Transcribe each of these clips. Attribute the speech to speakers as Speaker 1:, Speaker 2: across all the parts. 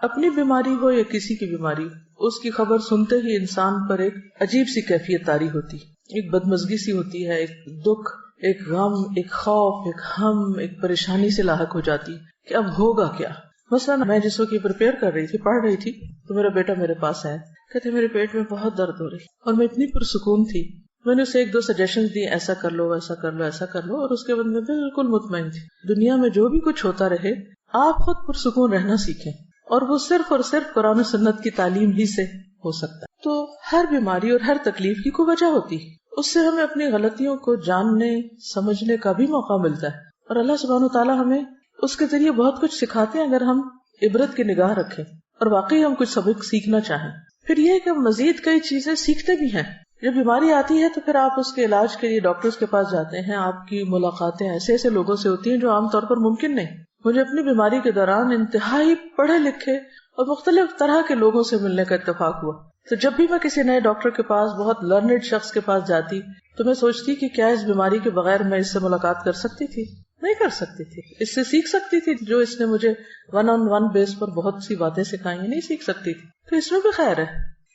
Speaker 1: اپنی بیماری ہو یا کسی کی بیماری، اس کی خبر سنتے ہی انسان پر ایک عجیب سی کیفیت طاری ہوتی، ایک بدمزگی سی ہوتی ہے، ایک دکھ، ایک غم، ایک خوف، ایک ہم، ایک پریشانی سے لاحق ہو جاتی کہ اب ہوگا کیا. مثلا میں جس وقت پریپیئر کر رہی تھی، پڑھ رہی تھی، تو میرا بیٹا میرے پاس آیا، کہتے میرے پیٹ میں بہت درد ہو رہی، اور میں اتنی پرسکون تھی. میں نے اسے ایک دو سجیشن دی، ایسا کر لو، ایسا کر لو، ایسا کر لو، اور اس کے بعد میں بالکل مطمئن تھی. دنیا میں جو بھی کچھ ہوتا رہے، آپ خود پرسکون رہنا سیکھیں، اور وہ صرف اور صرف قرآن و سنت کی تعلیم ہی سے ہو سکتا ہے. تو ہر بیماری اور ہر تکلیف کی کوئی وجہ ہوتی ہے، اس سے ہمیں اپنی غلطیوں کو جاننے سمجھنے کا بھی موقع ملتا ہے، اور اللہ سبحانہ وتعالیٰ ہمیں اس کے ذریعے بہت کچھ سکھاتے ہیں اگر ہم عبرت کی نگاہ رکھیں اور واقعی ہم کچھ سبق سیکھنا چاہیں. پھر یہ کہ ہم مزید کئی چیزیں سیکھتے بھی ہیں. جب بیماری آتی ہے تو پھر آپ اس کے علاج کے لیے ڈاکٹرز کے پاس جاتے ہیں، آپ کی ملاقاتیں ایسے ایسے لوگوں سے ہوتی ہیں جو عام طور پر ممکن نہیں. مجھے اپنی بیماری کے دوران انتہائی پڑھے لکھے اور مختلف طرح کے لوگوں سے ملنے کا اتفاق ہوا. تو جب بھی میں کسی نئے ڈاکٹر کے پاس، بہت لرنڈ شخص کے پاس جاتی، تو میں سوچتی کہ کیا اس بیماری کے بغیر میں اس سے ملاقات کر سکتی تھی؟ نہیں کر سکتی تھی. اس سے سیکھ سکتی تھی جو اس نے مجھے 1-on-1 بیس پر بہت سی باتیں سکھائی ہیں، نہیں سیکھ سکتی تھی. تو اس میں بھی خیر ہے،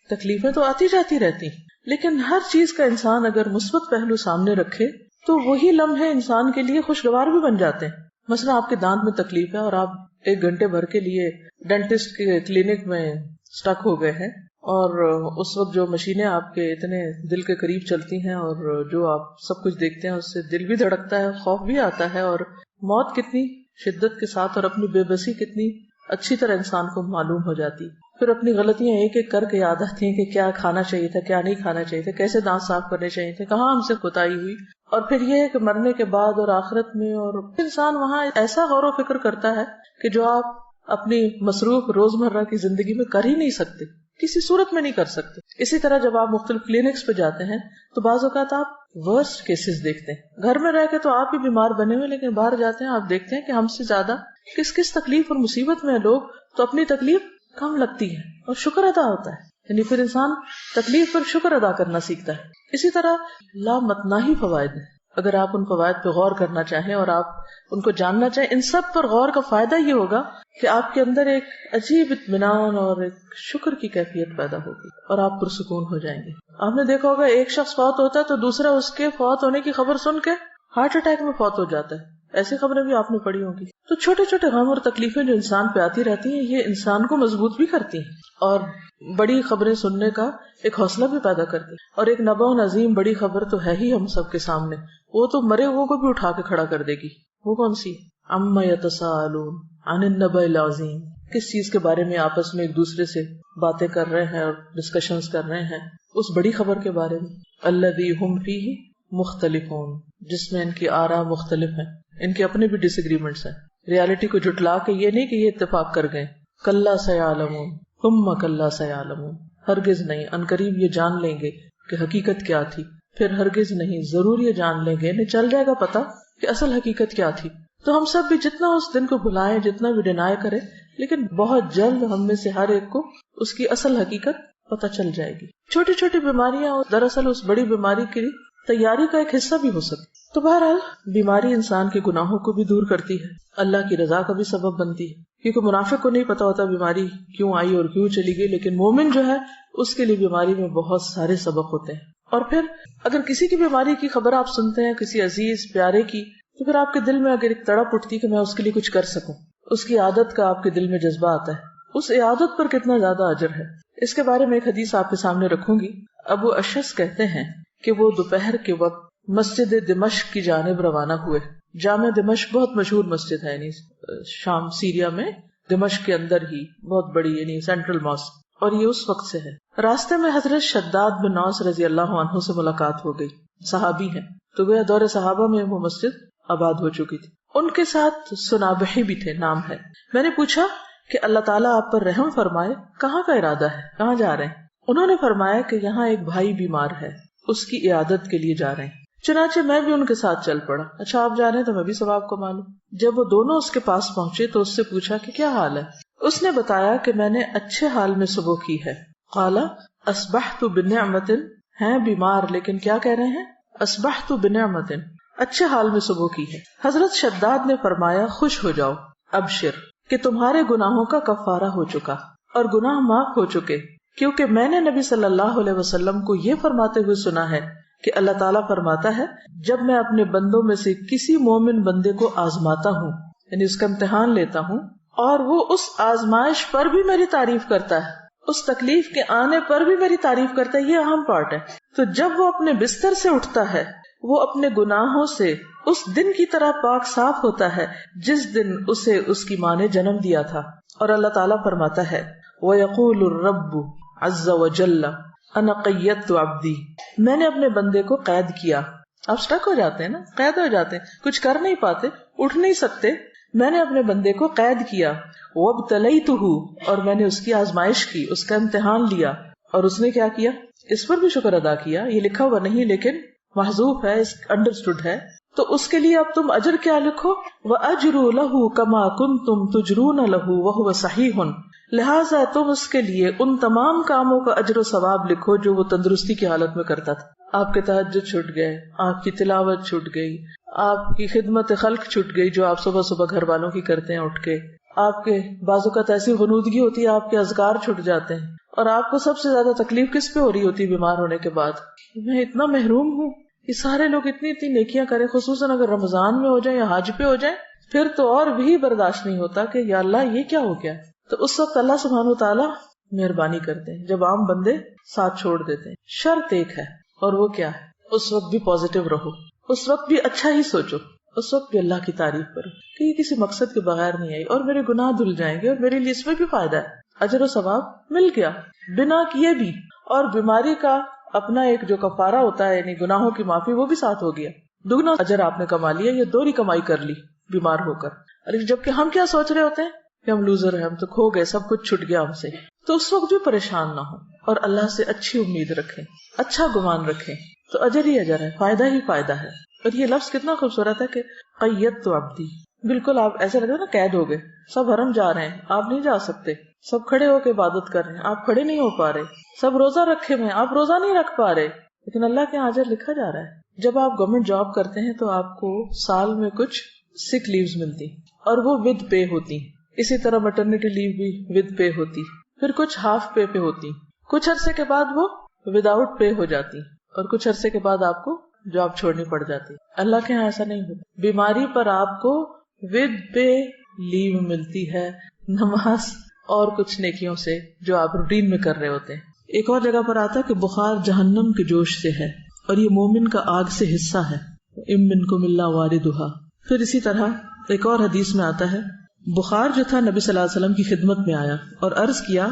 Speaker 1: تکلیفیں تو آتی جاتی رہتی، لیکن ہر چیز کا انسان اگر مثبت پہلو سامنے رکھے تو وہی لمحے انسان کے لیے خوشگوار بھی بن جاتے ہیں. مثلا آپ کے دانت میں تکلیف ہے اور آپ 1 گھنٹے بھر کے لیے ڈینٹسٹ کے کلینک میں سٹک ہو گئے ہیں، اور اس وقت جو مشینیں آپ کے اتنے دل کے قریب چلتی ہیں اور جو آپ سب کچھ دیکھتے ہیں، اس سے دل بھی دھڑکتا ہے، خوف بھی آتا ہے، اور موت کتنی شدت کے ساتھ اور اپنی بے بسی کتنی اچھی طرح انسان کو معلوم ہو جاتی. پھر اپنی غلطیاں ایک ایک کر کے یاد آتی ہیں کہ کیا کھانا چاہیے تھا، کیا نہیں کھانا چاہیے تھا، کیسے دانت صاف کرنے چاہیے تھے، کہاں ہم سے کوتاہی ہوئی. اور پھر یہ ہے کہ مرنے کے بعد اور آخرت میں، اور انسان وہاں ایسا غور و فکر کرتا ہے کہ جو آپ اپنی مصروف روزمرہ کی زندگی میں کر ہی نہیں سکتے، کسی صورت میں نہیں کر سکتے. اسی طرح جب آپ مختلف کلینکس پہ جاتے ہیں تو بعض اوقات آپ ورسٹ کیسز دیکھتے ہیں. گھر میں رہ کے تو آپ بھی بیمار بنے ہوئے، لیکن باہر جاتے ہیں آپ دیکھتے ہیں کہ ہم سے زیادہ کس کس تکلیف اور مصیبت میں لوگ، تو اپنی تکلیف کم لگتی ہے اور شکر ادا ہوتا ہے. یعنی پھر انسان تکلیف پر شکر ادا کرنا سیکھتا ہے. اسی طرح لامتناہی فوائد ہیں، اگر آپ ان فوائد پہ غور کرنا چاہیں اور آپ ان کو جاننا چاہیں. ان سب پر غور کا فائدہ یہ ہوگا کہ آپ کے اندر ایک عجیب اطمینان اور ایک شکر کی کیفیت پیدا ہوگی اور آپ پرسکون ہو جائیں گے. آپ نے دیکھا ہوگا ایک شخص فوت ہوتا ہے تو دوسرا اس کے فوت ہونے کی خبر سن کے ہارٹ اٹیک میں فوت ہو جاتا ہے. ایسی خبریں بھی آپ نے پڑھی ہوں گی. تو چھوٹے چھوٹے غم اور تکلیفیں جو انسان پہ آتی رہتی ہیں، یہ انسان کو مضبوط بھی کرتی ہیں اور بڑی خبریں سننے کا ایک حوصلہ بھی پیدا کرتی ہیں. اور ایک نبأ عظیم بڑی خبر تو ہے ہی ہم سب کے سامنے، وہ تو مرے ہوئے کو بھی اٹھا کے کھڑا کر دے گی. وہ کون سی؟ عما یتساءلون عن النبأ العظیم. کس چیز کے بارے میں آپس میں ایک دوسرے سے باتیں کر رہے ہیں اور ڈسکشنز کر رہے ہیں؟ اس بڑی خبر کے بارے میں. الذی ہم فیہ مختلفون، جس میں ان کی آراء مختلف ہیں، ان کے اپنے بھی ڈس ایگریمنٹس ہیں. ریالٹی کو جھٹلا کے یہ نہیں کہ یہ اتفاق کر گئے. کلا سیعلمون ثم کلا سیعلمون، ہرگز نہیں، عنقریب یہ جان لیں گے کہ حقیقت کیا تھی، پھر ہرگز نہیں، ضرور یہ جان لیں گے، انہیں چل جائے گا پتا کہ اصل حقیقت کیا تھی. تو ہم سب بھی جتنا اس دن کو بھلائیں، جتنا بھی ڈینائی کریں، لیکن بہت جلد ہم میں سے ہر ایک کو اس کی اصل حقیقت پتہ چل جائے گی. چھوٹی چھوٹی بیماریاں دراصل اس بڑی بیماری کی تیاری کا ایک حصہ بھی ہو سکتی. تو بہرحال بیماری انسان کے گناہوں کو بھی دور کرتی ہے، اللہ کی رضا کا بھی سبب بنتی ہے، کیونکہ منافق کو نہیں پتا ہوتا بیماری کیوں آئی اور کیوں چلی گئی، لیکن مومن جو ہے اس کے لیے بیماری میں بہت سارے سبق ہوتے ہیں. اور پھر اگر کسی کی بیماری کی خبر آپ سنتے ہیں، کسی عزیز پیارے کی، تو پھر آپ کے دل میں اگر ایک تڑپ اٹھتی کہ میں اس کے لیے کچھ کر سکوں، اس کی عادت کا آپ کے دل میں جذبہ آتا ہے. اس عادت پر کتنا زیادہ اجر ہے. اس کے بارے میں ایک حدیث آپ کے سامنے رکھوں گی. ابو اشعث کہتے ہیں کہ وہ دوپہر کے وقت مسجد دمشق کی جانب روانہ ہوئے. جامع دمشق بہت مشہور مسجد ہے، یعنی شام سیریا میں دمشق کے اندر ہی بہت بڑی، یعنی سینٹرل ماسک، اور یہ اس وقت سے ہے. راستے میں حضرت شداد بن اوس رضی اللہ عنہ سے ملاقات ہو گئی. صحابی ہیں، تو گویا دور صحابہ میں وہ مسجد آباد ہو چکی تھی. ان کے ساتھ سنابحی بھی تھے، نام ہے. میں نے پوچھا کہ اللہ تعالیٰ آپ پر رحم فرمائے، کہاں کا ارادہ ہے، کہاں جا رہے ہیں؟ انہوں نے فرمایا کہ یہاں ایک بھائی بیمار ہے، اس کی عیادت کے لیے جا رہے ہیں. چنانچہ میں بھی ان کے ساتھ چل پڑا. اچھا آپ جا رہے ہیں تو میں بھی ثواب کو معلوم. جب وہ دونوں اس کے پاس پہنچے تو اس سے پوچھا کہ کیا حال ہے. اس نے بتایا کہ میں نے اچھے حال میں صبح کی ہے. قال اصبحت بنعمت، ہیں بیمار لیکن کیا کہہ رہے ہیں؟ اصبحت بنعمت، اچھے حال میں صبح کی ہے. حضرت شداد نے فرمایا خوش ہو جاؤ، ابشر، کہ تمہارے گناہوں کا کفارہ ہو چکا اور گناہ معاف ہو چکے، کیونکہ میں نے نبی صلی اللہ علیہ وسلم کو یہ فرماتے ہوئے سنا ہے کہ اللہ تعالیٰ فرماتا ہے جب میں اپنے بندوں میں سے کسی مومن بندے کو آزماتا ہوں، یعنی اس کا امتحان لیتا ہوں، اور وہ اس آزمائش پر بھی میری تعریف کرتا ہے، اس تکلیف کے آنے پر بھی میری تعریف کرتا ہے، یہ اہم پارٹ ہے، تو جب وہ اپنے بستر سے اٹھتا ہے وہ اپنے گناہوں سے اس دن کی طرح پاک صاف ہوتا ہے جس دن اسے اس کی ماں نے جنم دیا تھا۔ اور اللہ تعالیٰ فرماتا ہے وَيَقُولُ الرَّبُّ عَزَّ وَجَلَّ أَنَا قَيَّدتُ عَبْدِي، میں نے اپنے بندے کو قید کیا۔ آپ سٹک ہو جاتے ہیں نا، قید ہو جاتے ہیں، کچھ کر نہیں پاتے، اٹھ نہیں سکتے، میں نے اپنے بندے کو قید کیا۔ وَابْتَلَيْتُهُ، اور میں نے اس کی آزمائش کی، اس کا امتحان لیا، اور اس نے کیا کیا؟ اس پر بھی شکر ادا کیا۔ یہ لکھا ہوا نہیں لیکن محذوف ہے، انڈرسٹوڈ ہے، تو اس کے لیے اب تم اجر کیا لکھو؟ وَأَجْرُ لَهُ كَمَا كُنْتُمْ تُجْرُونَ لَهُ وَهُوَ صَحِيحٌ، لہٰذا تم اس کے لیے ان تمام کاموں کا اجر و ثواب لکھو جو وہ تندرستی کی حالت میں کرتا تھا۔ آپ کے تہجد چھوٹ گئے، آپ کی تلاوت چھوٹ گئی، آپ کی خدمت خلق چھوٹ گئی جو آپ صبح صبح گھر والوں کی کرتے ہیں اٹھ کے، آپ کے بعض اوقات ایسی غنودگی ہوتی ہے آپ کے اذکار چھوٹ جاتے ہیں، اور آپ کو سب سے زیادہ تکلیف کس پہ ہو رہی ہوتی ہے بیمار ہونے کے بعد؟ میں اتنا محروم ہوں، یہ سارے لوگ اتنی اتنی نیکیاں کریں، خصوصاً اگر رمضان میں ہو جائیں یا حج پہ ہو جائیں، پھر تو اور بھی برداشت نہیں ہوتا کہ یا اللہ یہ کیا ہو گیا۔ تو اس وقت اللہ سبحانہ وتعالیٰ مہربانی کرتے ہیں جب عام بندے ساتھ چھوڑ دیتے ہیں۔ شرط ایک ہے، اور وہ کیا ہے؟ اس وقت بھی پازیٹیو رہو، اس وقت بھی اچھا ہی سوچو، اس وقت بھی اللہ کی تعریف کرو کہ یہ کسی مقصد کے بغیر نہیں آئی اور میرے گناہ دھل جائیں گے اور میرے لیے اس میں بھی فائدہ ہے، اجر و ثواب مل گیا بنا کیے بھی، اور بیماری کا اپنا ایک جو کفارہ ہوتا ہے یعنی گناہوں کی معافی وہ بھی ساتھ ہو گیا، دگنا اجر آپ نے کما لیا، یہ دوہری کمائی کر لی بیمار ہو کر۔ اور جبکہ ہم کیا سوچ رہے ہوتے ہیں کہ ہم لوزر ہیں، ہم تو کھو گئے، سب کچھ چھٹ گیا ہم سے، تو اس وقت بھی پریشان نہ ہو اور اللہ سے اچھی امید رکھیں، اچھا گمان رکھیں، تو اجر ہی اجر ہے، فائدہ ہی فائدہ ہے۔ اور یہ لفظ کتنا خوبصورت ہے کہ قیدت عبدی، بالکل آپ ایسا لگتا ہے نا قید ہو گئے، سب حرم جا رہے ہیں آپ نہیں جا سکتے، سب کھڑے ہو کے عبادت کر رہے ہیں آپ کھڑے نہیں ہو پا رہے، سب روزہ رکھے ہوئے آپ روزہ نہیں رکھ پا رہے، لیکن اللہ کے اجر لکھا جا رہا ہے۔ جب آپ گورنمنٹ جاب کرتے ہیں تو آپ کو سال میں کچھ سک لیوز ملتی اور وہ ود پے ہوتی، اسی طرح میٹرنٹی لیو بھی ود پے ہوتی، پھر کچھ ہاف پے پہ ہوتی، کچھ عرصے کے بعد وہ وداؤٹ پے ہو جاتی، اور کچھ عرصے کے بعد آپ کو جاب چھوڑنی پڑ جاتی۔ اللہ کے یہاں ایسا نہیں ہوتا، بیماری پر آپ کو ود پے لیو ملتی ہے، نماز اور کچھ نیکیوں سے جو آپ روٹین میں کر رہے ہوتے ہیں۔ ایک اور جگہ پر آتا ہے کہ بخار جہنم کے جوش سے ہے اور یہ مومن کا آگ سے حصہ ہے، ام منکم الا واردھا۔ پھر اسی طرح ایک اور حدیث میں آتا ہے بخار جو تھا نبی صلی اللہ علیہ وسلم کی خدمت میں آیا اور عرض کیا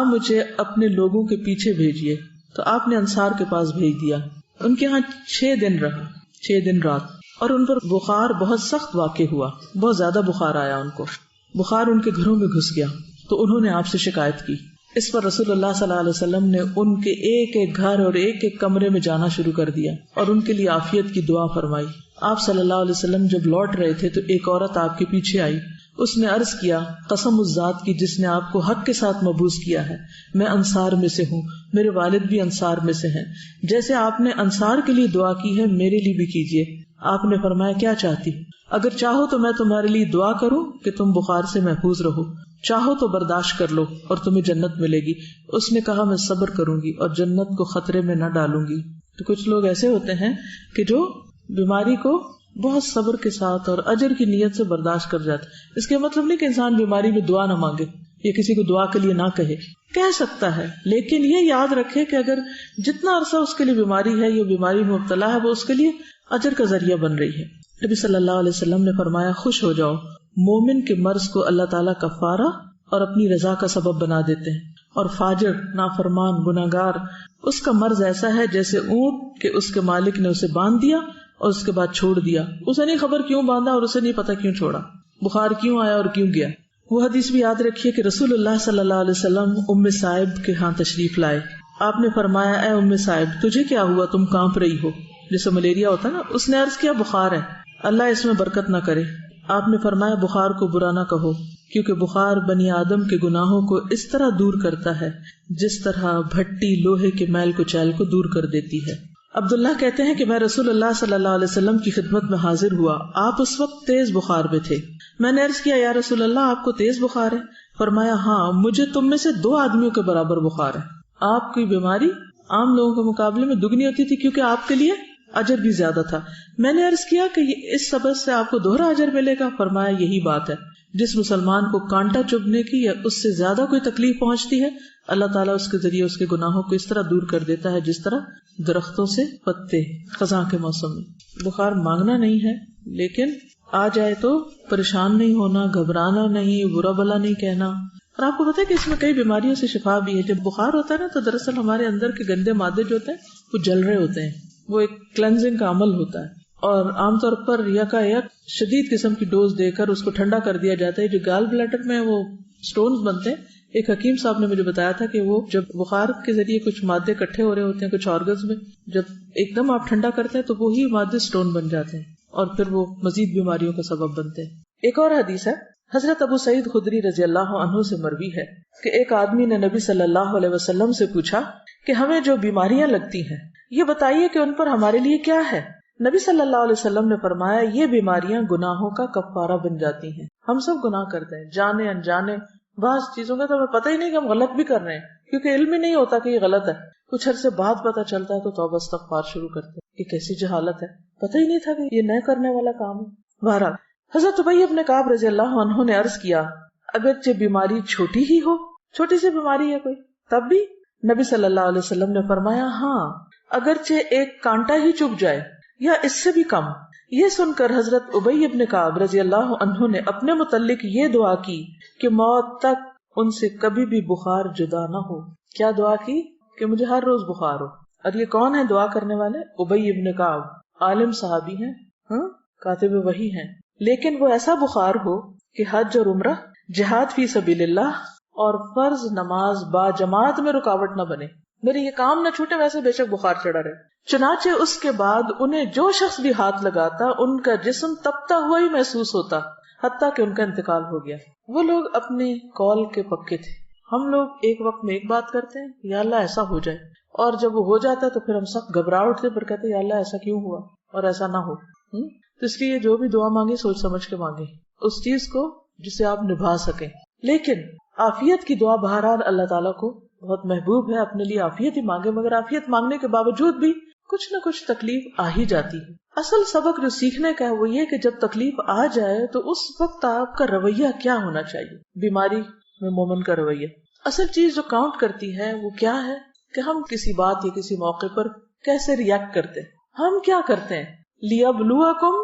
Speaker 1: مجھے اپنے لوگوں کے پیچھے بھیجیے، تو آپ نے انصار کے پاس بھیج دیا، ان کے ہاں 6 دن رہا، 6 دن رات، اور ان پر بخار بہت سخت واقع ہوا، بہت زیادہ بخار آیا، ان کو بخار ان کے گھروں میں گھس گیا، تو انہوں نے آپ سے شکایت کی۔ اس پر رسول اللہ صلی اللہ علیہ وسلم نے ان کے ایک ایک گھر اور ایک ایک کمرے میں جانا شروع کر دیا اور ان کے لیے عافیت کی دعا فرمائی۔ آپ صلی اللہ علیہ وسلم جب لوٹ رہے تھے تو ایک عورت آپ کے پیچھے آئی، اس نے عرض کیا قسم اس ذات کی جس نے آپ کو حق کے ساتھ مبعوث کیا ہے، میں انصار میں سے ہوں، میرے والد بھی انصار میں سے ہیں، جیسے آپ نے انصار کے لیے دعا کی ہے میرے لیے بھی کیجیے۔ آپ نے فرمایا کیا چاہتی؟ اگر چاہو تو میں تمہارے لیے دعا کروں کہ تم بخار سے محفوظ رہو، چاہو تو برداشت کر لو اور تمہیں جنت ملے گی۔ اس نے کہا میں صبر کروں گی اور جنت کو خطرے میں نہ ڈالوں گی۔ تو کچھ لوگ ایسے ہوتے ہیں کہ جو بیماری کو بہت صبر کے ساتھ اور اجر کی نیت سے برداشت کر جاتے۔ اس کے مطلب نہیں کہ انسان بیماری میں دعا نہ مانگے یا کسی کو دعا کے لیے نہ کہہ سکتا ہے، لیکن یہ یاد رکھے کہ اگر جتنا عرصہ اس کے لیے بیماری ہے یا بیماری میں مبتلا ہے وہ اس کے لیے اجر کا ذریعہ بن رہی ہے۔ نبی صلی اللہ علیہ وسلم نے فرمایا خوش ہو جاؤ، مومن کے مرض کو اللہ تعالیٰ کفارہ اور اپنی رضا کا سبب بنا دیتے ہیں، اور فاجر نافرمان گناہگار اس کا مرض ایسا ہے جیسے اونٹ کہ اس کے مالک نے اسے باندھ دیا اور اس کے بعد چھوڑ دیا، اسے نہیں خبر کیوں باندھا اور اسے نہیں پتا کیوں چھوڑا، بخار کیوں آیا اور کیوں گیا۔ وہ حدیث بھی یاد رکھیے کہ رسول اللہ صلی اللہ علیہ وسلم ام صائب کے ہاں تشریف لائے۔ آپ نے فرمایا اے ام صائب تجھے کیا ہوا، تم کانپ رہی ہو، جیسے ملیریا ہوتا ہے نا۔ اس نے عرض کیا بخار ہے، اللہ اس میں برکت نہ کرے۔ آپ نے فرمایا بخار کو برا نہ کہو، کیونکہ بخار بنی آدم کے گناہوں کو اس طرح دور کرتا ہے جس طرح بھٹی لوہے کے میل کچیل کو دور کر دیتی ہے۔ عبداللہ کہتے ہیں کہ میں رسول اللہ صلی اللہ علیہ وسلم کی خدمت میں حاضر ہوا. آپ اس وقت تیز بخار میں تھے. میں نے عرض کیا یا رسول اللہ آپ کو تیز بخار ہے؟ فرمایا ہاں مجھے تم میں سے 2 آدمیوں کے برابر بخار ہے. آپ کی بیماری عام لوگوں کے مقابلے میں دگنی ہوتی تھی کیونکہ آپ کے لیے اجر بھی زیادہ تھا. میں نے عرض کیا کہ اس سبب سے آپ کو دوہرا اجر ملے گا؟ فرمایا یہی بات ہے. جس مسلمان کو کانٹا چبھنے کی یا اس سے زیادہ کوئی تکلیف پہنچتی ہے اللہ تعالیٰ اس کے ذریعے اس کے گناہوں کو اس طرح دور کر دیتا ہے جس طرح درختوں سے پتے خزاں کے موسم میں. بخار مانگنا نہیں ہے لیکن آ جائے تو پریشان نہیں ہونا, گھبرانا نہیں, برا بلا نہیں کہنا. اور آپ کو پتا ہے کہ اس میں کئی بیماریوں سے شفا بھی ہے. جب بخار ہوتا ہے نا تو دراصل ہمارے اندر کے گندے مادے جو ہوتے ہیں وہ جل رہے ہوتے ہیں. وہ ایک کلینزنگ کا عمل ہوتا ہے اور عام طور پر یکایک شدید قسم کی ڈوز دے کر اس کو ٹھنڈا کر دیا جاتا ہے. جو گال بلیڈر میں وہ سٹونز بنتے ہیں, ایک حکیم صاحب نے مجھے بتایا تھا کہ وہ جب بخار کے ذریعے کچھ مادے اکٹھے ہو رہے ہوتے ہیں کچھ آرگنز میں, جب ایک دم آپ ٹھنڈا کرتے ہیں تو وہی مادے سٹون بن جاتے ہیں اور پھر وہ مزید بیماریوں کا سبب بنتے ہیں. ایک اور حدیث ہے حضرت ابو سعید خدری رضی اللہ عنہ سے مروی ہے کہ ایک آدمی نے نبی صلی اللہ علیہ وسلم سے پوچھا کہ ہمیں جو بیماریاں لگتی ہیں یہ بتائیے کہ ان پر ہمارے لیے کیا ہے. نبی صلی اللہ علیہ وسلم نے فرمایا یہ بیماریاں گناہوں کا کفارہ بن جاتی ہیں. ہم سب گناہ کرتے ہیں جانے انجانے, بعض چیزوں کا تو ہمیں پتہ ہی نہیں کہ ہم غلط بھی کر رہے ہیں کیونکہ علم ہی نہیں ہوتا کہ یہ غلط ہے. کچھ عرصے بعد پتہ چلتا ہے تو توبہ استغفار شروع کرتے ہیں کہ کیسی جہالت ہے, پتہ ہی نہیں تھا کہ یہ نہ کرنے والا کام ہے. بہرحال حضرت ابی بن کعب رضی اللہ عنہ نے عرض کیا اگرچہ بیماری چھوٹی ہی ہو, چھوٹی سی بیماری ہے کوئی, تب بھی؟ نبی صلی اللہ علیہ وسلم نے فرمایا ہاں اگرچہ ایک کانٹا ہی چبھ جائے یا اس سے بھی کم. یہ سن کر حضرت ابی بن کعب رضی اللہ عنہ نے اپنے متعلق یہ دعا کی کہ موت تک ان سے کبھی بھی بخار جدا نہ ہو. کیا دعا کی؟ کہ مجھے ہر روز بخار ہو. اور یہ کون ہے دعا کرنے والے؟ ابی بن کعب, عالم صحابی ہیں, کاتب وحی ہیں, لیکن وہ ایسا بخار ہو کہ حج اور عمرہ, جہاد فی سبیل اللہ اور فرض نماز با جماعت میں رکاوٹ نہ بنے. میرے یہ کام نہ چھوٹے, ویسے بے شک بخار چڑھا رہے. چنانچہ اس کے بعد انہیں جو شخص بھی ہاتھ لگاتا ان کا جسم تپتا ہوا ہی محسوس ہوتا حتیٰ کہ ان کا انتقال ہو گیا. وہ لوگ اپنے قول کے پکے تھے. ہم لوگ ایک وقت میں ایک بات کرتے ہیں یا اللہ ایسا ہو جائے, اور جب وہ ہو جاتا ہے تو پھر ہم سب گھبرا اٹھتے پر کہتے یا اللہ ایسا کیوں ہوا اور ایسا نہ ہو. تو اس لیے جو بھی دعا مانگے سوچ سمجھ کے مانگے اس چیز کو جسے آپ نبھا سکیں. لیکن عافیت کی دعا بہرحال اللہ تعالیٰ کو بہت محبوب ہے, اپنے لیے عافیت ہی مانگے. مگر عافیت مانگنے کے باوجود بھی کچھ نہ کچھ تکلیف آ ہی جاتی ہے. اصل سبق جو سیکھنے کا ہے وہ یہ کہ جب تکلیف آ جائے تو اس وقت آپ کا رویہ کیا ہونا چاہیے. بیماری میں مومن کا رویہ, اصل چیز جو کاؤنٹ کرتی ہے وہ کیا ہے کہ ہم کسی بات یا کسی موقع پر کیسے ریئیکٹ کرتے ہیں. ہم کیا کرتے ہیں؟ لِيَبْلُوَكُمْ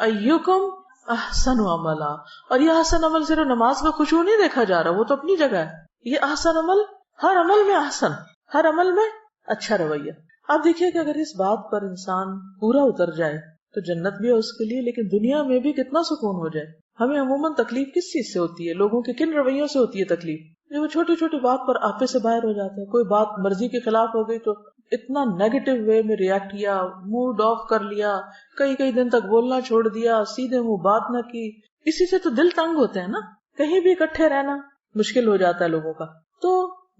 Speaker 1: أَيُّكُمْ احسن عملا. اور یہ احسن عمل صرف نماز کا خشوع نہیں دیکھا جا رہا, وہ تو اپنی جگہ ہے. یہ احسن عمل ہر عمل میں احسن, ہر عمل میں اچھا رویہ. آپ دیکھیے کہ اگر اس بات پر انسان پورا اتر جائے تو جنت بھی ہے اس کے لیے, لیکن دنیا میں بھی کتنا سکون ہو جائے. ہمیں عموماً تکلیف کس چیز سے ہوتی ہے؟ لوگوں کے کن رویوں سے ہوتی ہے تکلیف؟ جو وہ چھوٹی چھوٹی بات پر آپے سے باہر ہو جاتے ہیں. کوئی بات مرضی کے خلاف ہو گئی تو اتنا نیگیٹو وے میں ریئیکٹ کیا, موڈ آف کر لیا, کئی دن تک بولنا چھوڑ دیا, سیدھے منہ بات نہ کی. اسی سے تو دل تنگ ہوتے ہیں نا, کہیں بھی اکٹھے رہنا مشکل ہو جاتا ہے لوگوں کا. تو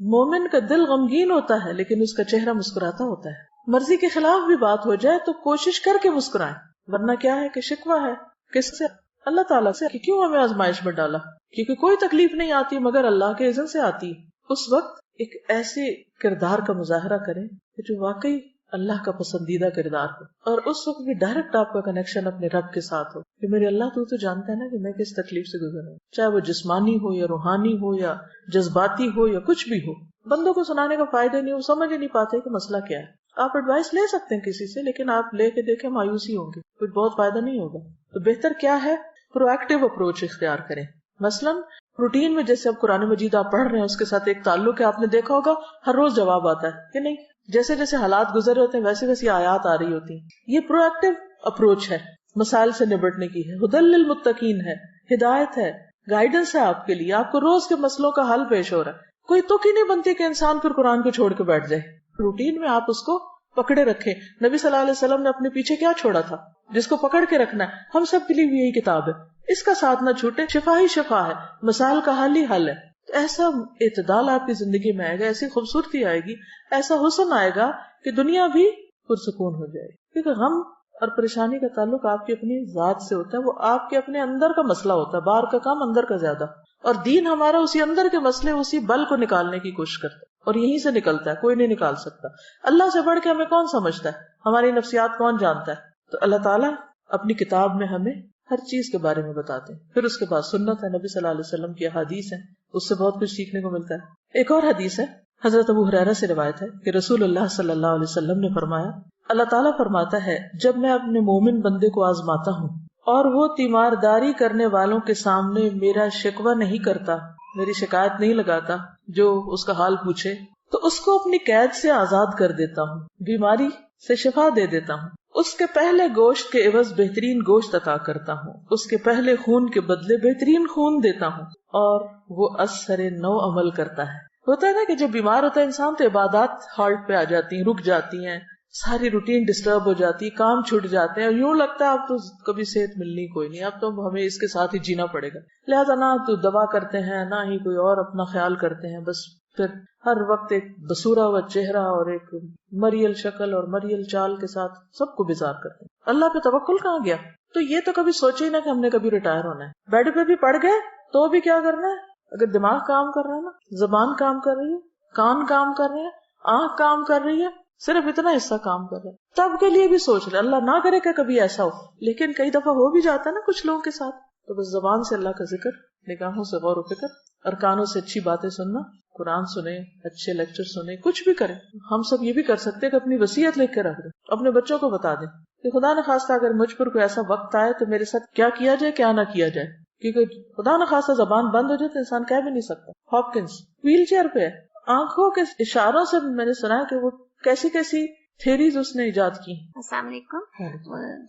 Speaker 1: مومن کا دل غمگین ہوتا ہے لیکن اس کا چہرہ مسکراتا ہوتا ہے. مرضی کے خلاف بھی بات ہو جائے تو کوشش کر کے مسکرائیں, ورنہ کیا ہے کہ شکوہ ہے کس سے؟ اللہ تعالیٰ سے کہ کیوں ہمیں آزمائش میں ڈالا. کیونکہ کوئی تکلیف نہیں آتی مگر اللہ کے اذن سے آتی. اس وقت ایک ایسے کردار کا مظاہرہ کریں کہ جو واقعی اللہ کا پسندیدہ کردار ہو, اور اس وقت بھی ڈائریکٹ آپ کا کنیکشن اپنے رب کے ساتھ ہو کہ میرے اللہ تو جانتا ہے نا کہ میں کس تکلیف سے گزر رہا ہوں, چاہے وہ جسمانی ہو یا روحانی ہو یا جذباتی ہو یا کچھ بھی ہو. بندوں کو سنانے کا فائدہ نہیں, وہ سمجھ ہی نہیں پاتے کہ مسئلہ کیا ہے. آپ ایڈوائس لے سکتے ہیں کسی سے, لیکن آپ لے کے دیکھیں مایوسی ہوں گے, کچھ بہت فائدہ نہیں ہوگا. تو بہتر کیا ہے, پرو ایکٹیو اپروچ اختیار کریں. مثلاً روٹین میں جیسے اب قرآن مجید آپ پڑھ رہے ہیں اس کے ساتھ ایک تعلق ہے, آپ نے دیکھا ہوگا ہر روز جواب آتا ہے کہ نہیں, جیسے جیسے حالات گزر ہوتے ہیں ویسے ویسے آیات آ رہی ہوتی ہیں. یہ پرو ایکٹیو اپروچ ہے, مسائل سے نبٹنے کی ہے, ہدی للمتقین ہے, ہدایت ہے, گائیڈنس ہے آپ کے لیے. آپ کو روز کے مسئلوں کا حل پیش ہو رہا ہے. کوئی تک ہی نہیں بنتی کہ انسان پھر قرآن کو چھوڑ کے بیٹھ جائے. روٹین میں آپ اس کو پکڑے رکھیں. نبی صلی اللہ علیہ وسلم نے اپنے پیچھے کیا چھوڑا تھا جس کو پکڑ کے رکھنا ہے. ہم سب کے لیے بھی یہی کتاب ہے, اس کا ساتھ نہ چھوٹے. شفا ہی شفا ہے, مسائل کا حل ہی حل ہے. ایسا اعتدال آپ کی زندگی میں آئے گا, ایسی خوبصورتی آئے گی, ایسا حسن آئے گا کہ دنیا بھی پرسکون ہو جائے. کیونکہ غم اور پریشانی کا تعلق آپ کی اپنی ذات سے ہوتا ہے، وہ آپ کے اپنے اندر کا مسئلہ ہوتا ہے، باہر کا کام اندر کا زیادہ. اور دین ہمارا اسی اندر کے مسئلے، اسی بل کو نکالنے کی کوشش کرتا ہے، اور یہیں سے نکلتا ہے، کوئی نہیں نکال سکتا. اللہ سے بڑھ کے ہمیں کون سمجھتا ہے، ہماری نفسیات کون جانتا ہے؟ تو اللہ تعالیٰ اپنی کتاب میں ہمیں ہر چیز کے بارے میں بتاتے ہیں. پھر اس کے بعد سنت ہے، نبی صلی اللہ علیہ وسلم کی احادیث ہیں، اس سے بہت کچھ سیکھنے کو ملتا ہے. ایک اور حدیث ہے، حضرت ابو ہریرہ سے روایت ہے کہ رسول اللہ صلی اللہ علیہ وسلم نے فرمایا، اللہ تعالیٰ فرماتا ہے جب میں اپنے مومن بندے کو آزماتا ہوں اور وہ تیمارداری کرنے والوں کے سامنے میرا شکوہ نہیں کرتا، میری شکایت نہیں لگاتا، جو اس کا حال پوچھے، تو اس کو اپنی قید سے آزاد کر دیتا ہوں، بیماری سے شفا دے دیتا ہوں، اس کے پہلے گوشت کے عوض بہترین گوشت عطا کرتا ہوں، اس کے پہلے خون کے بدلے بہترین خون دیتا ہوں، اور وہ اثر نو عمل کرتا ہے. ہوتا ہے نا کہ جب بیمار ہوتا ہے انسان تو عبادات ہالٹ پہ آ جاتی ہیں، رک جاتی ہیں، ساری روٹین ڈسٹرب ہو جاتی ہے، کام چھوٹ جاتے ہیں، یوں لگتا ہے اب تو کبھی صحت ملنی کوئی نہیں، اب تو ہمیں اس کے ساتھ ہی جینا پڑے گا. لہذا نہ تو دوا کرتے ہیں، نہ ہی کوئی اور اپنا خیال کرتے ہیں، بس پھر ہر وقت ایک بسورا ہوا چہرہ اور ایک مریل شکل اور مریل چال کے ساتھ سب کو بیزار کرتے ہیں. اللہ پہ توکل کہاں گیا؟ تو یہ تو کبھی سوچے ہی نہ کہ ہم نے کبھی ریٹائر ہونا ہے. بیڈ پہ بھی پڑ گئے تو بھی کیا کرنا ہے؟ اگر دماغ کام کر رہا ہے نا، زبان کام کر رہی ہے، کان کام کر رہے ہیں، آنکھ کام کر رہی ہے، صرف اتنا حصہ کام کر رہے ہیں، تب کے لیے بھی سوچ رہے. اللہ نہ کرے کہ کبھی ایسا ہو، لیکن کئی دفعہ ہو بھی جاتا ہے نا کچھ لوگوں کے ساتھ. تو بس زبان سے اللہ کا ذکر، نگاہوں سے غور و فکر، اور کانوں سے اچھی باتیں سننا، قرآن سنیں، اچھے لیکچر سنیں، کچھ بھی کریں. ہم سب یہ بھی کر سکتے ہیں کہ اپنی وصیت لکھ کے رکھ دیں، اپنے بچوں کو بتا دیں کہ خدا نخواستہ اگر مجھ پر کوئی ایسا وقت آئے تو میرے ساتھ کیا کیا جائے، کیا نہ کیا جائے. کیونکہ خدا نخواستہ زبان بند ہو جائے تو انسان کہہ بھی نہیں سکتا. ہاپکنس ویل چیئر پہ ہے، آنکھوں کے اشاروں سے میں نے سنا کہ وہ کیسی کیسی تھیریز اس نے ایجاد کی.
Speaker 2: السلام علیکم.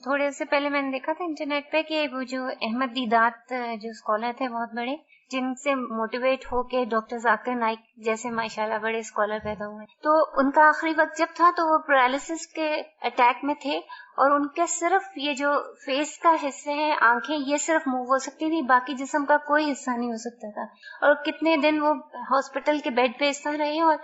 Speaker 2: تھوڑے سے پہلے میں نے دیکھا تھا انٹرنیٹ پہ کہ وہ جو احمد دیدات جو اسکالر تھے بہت بڑے، جن سے موٹیویٹ ہو کے ڈاکٹر ذاکر نائک جیسے ماشاءاللہ بڑے اسکالر پیدا ہوئے، تو ان کا آخری وقت جب تھا تو وہ پیرالسس کے اٹیک میں تھے، اور ان کے صرف یہ جو فیس کا حصے ہیں، آنکھیں، یہ صرف موو ہو سکتی تھی، باقی جسم کا کوئی حصہ نہیں ہو سکتا تھا. اور کتنے دن وہ ہاسپٹل کے بیڈ پہ اس طرح رہے، اور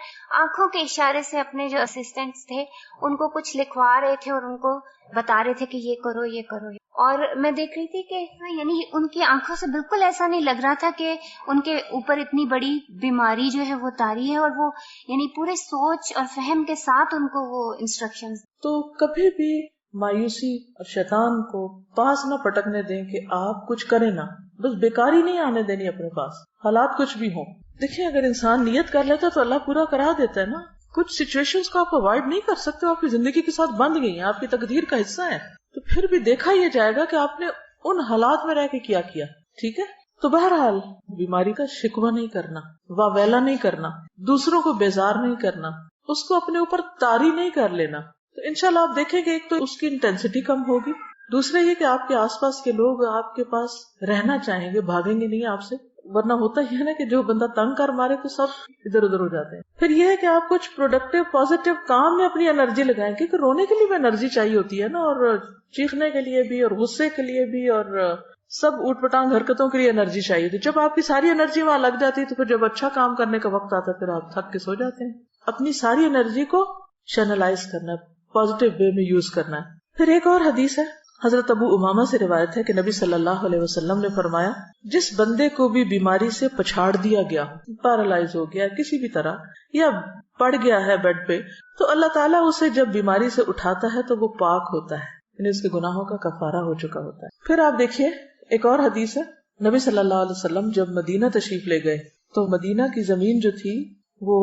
Speaker 2: آنکھوں کے اشارے سے اپنے جو اسسٹنٹس تھے ان کو کچھ لکھوا رہے تھے اور ان کو بتا رہے تھے کہ یہ کرو یہ کرو. اور میں دیکھ رہی تھی کہ یعنی ان کی آنکھوں سے بالکل ایسا نہیں لگ رہا تھا کہ ان کے اوپر اتنی بڑی بیماری جو ہے وہ طاری ہے، اور وہ یعنی پورے سوچ اور فہم کے ساتھ ان کو وہ انسٹرکشنز.
Speaker 1: تو کبھی بھی مایوسی اور شیطان کو پاس نہ پٹکنے دیں کہ آپ کچھ کریں نہ، بس بیکاری نہیں آنے دینی اپنے پاس، حالات کچھ بھی ہوں. دیکھیں اگر انسان نیت کر لیتا تو اللہ پورا کرا دیتا ہے نا. کچھ سچویشنز کو آپ اوائڈ نہیں کر سکتے، آپ کی زندگی کے ساتھ بند گئی ہیں، آپ کی تقدیر کا حصہ ہے. تو پھر بھی دیکھا یہ جائے گا کہ آپ نے ان حالات میں رہ کے کیا کیا. ٹھیک ہے، تو بہرحال بیماری کا شکوہ نہیں کرنا، واویلا نہیں کرنا، دوسروں کو بیزار نہیں کرنا، اس کو اپنے اوپر طاری نہیں کر لینا. تو انشاءاللہ آپ دیکھیں گے ایک تو اس کی انٹینسٹی کم ہوگی، دوسرا یہ کہ آپ کے آس پاس کے لوگ آپ کے پاس رہنا چاہیں گے، بھاگیں گے نہیں آپ سے. ورنہ ہوتا ہی ہے نا کہ جو بندہ تنگ کر مارے تو سب ادھر ادھر ہو جاتے ہیں. پھر یہ ہے کہ آپ کچھ پروڈکٹیو پازیٹیو کام میں اپنی انرجی لگائیں، کیونکہ رونے کے لیے بھی انرجی چاہیے ہوتی ہے نا، اور چیخنے کے لیے بھی، اور غصے کے لیے بھی، اور سب اوٹ پٹانگ حرکتوں کے لیے انرجی چاہیے ہوتی. جب آپ کی ساری انرجی وہاں لگ جاتی ہے تو پھر جب اچھا کام کرنے کا وقت آتا ہے پھر آپ تھک کے سو جاتے ہیں. اپنی ساری انرجی کو چینلائز کرنا ہے، پازیٹیو وے میں یوز کرنا ہے. پھر ایک اور حدیث ہے، حضرت ابو امامہ سے روایت ہے کہ نبی صلی اللہ علیہ وسلم نے فرمایا، جس بندے کو بھی بیماری سے پچھاڑ دیا گیا، پیرالائز ہو گیا کسی بھی طرح، یا پڑ گیا ہے بیڈ پہ، تو اللہ تعالیٰ اسے جب بیماری سے اٹھاتا ہے تو وہ پاک ہوتا ہے، یعنی اس کے گناہوں کا کفارہ ہو چکا ہوتا ہے. پھر آپ دیکھیے ایک اور حدیث ہے، نبی صلی اللہ علیہ وسلم جب مدینہ تشریف لے گئے تو مدینہ کی زمین جو تھی وہ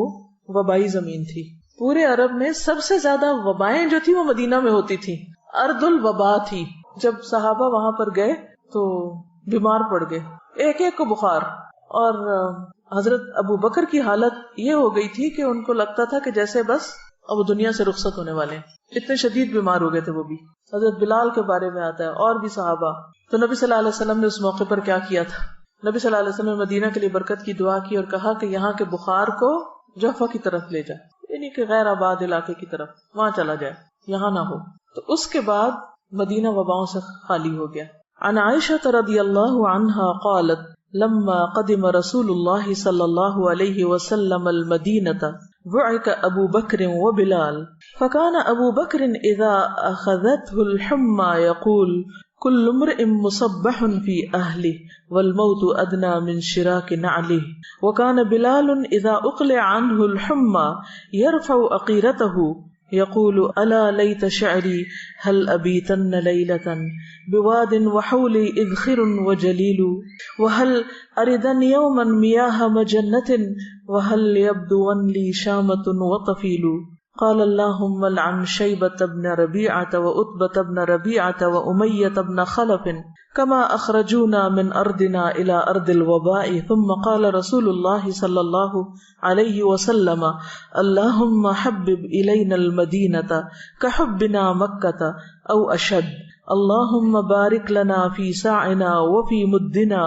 Speaker 1: وبائی زمین تھی. پورے عرب میں سب سے زیادہ وبائیں جو تھی وہ مدینہ میں ہوتی تھی، ارض الوبا تھی. جب صحابہ وہاں پر گئے تو بیمار پڑ گئے، ایک ایک کو بخار، اور حضرت ابو بکر کی حالت یہ ہو گئی تھی کہ ان کو لگتا تھا کہ جیسے بس اب وہ دنیا سے رخصت ہونے والے ہیں، اتنے شدید بیمار ہو گئے تھے وہ بھی. حضرت بلال کے بارے میں آتا ہے اور بھی صحابہ. تو نبی صلی اللہ علیہ وسلم نے اس موقع پر کیا کیا تھا؟ نبی صلی اللہ علیہ وسلم نے مدینہ کے لیے برکت کی دعا کی اور کہا کہ یہاں کے بخار کو جوفہ کی طرف لے جائے، یعنی کہ غیر آباد علاقے کی طرف وہاں چلا جائے، یہاں نہ ہو. تو اس کے بعد مدینہ وباؤں سے خالی ہو گیا. عن عائشہ رضی اللہ عنہا قالت لما قدم رسول اللہ صلی اللہ علیہ وسلم المدینہ بعث أبو بكر وبلال فكان أبو بكر إذا أخذته الحمى يقول كل امرئ مصبح في أهله والموت أدنى من شراك نعله، وكان بلال إذا أقلع عنه الحمى يرفع أقيرته يقول ألا ليت شعري هل أبيتن ليلة بواد وحولي إذخر وجليل، وهل أردن يوما مياه مجنة وهل يبدون لي شامة وطفيل. قال اللهم لعن شيبة بن ربيعة وأتبة بن ربيعة وأمية بن خلف كما أخرجونا من أرضنا إلى أرض الوباء. ثم قال رسول الله صلى الله عليه وسلم اللهم حبب إلينا المدينة كحبنا مكة أو أشد، اللهم بارك لنا في ساعنا وفي مدنا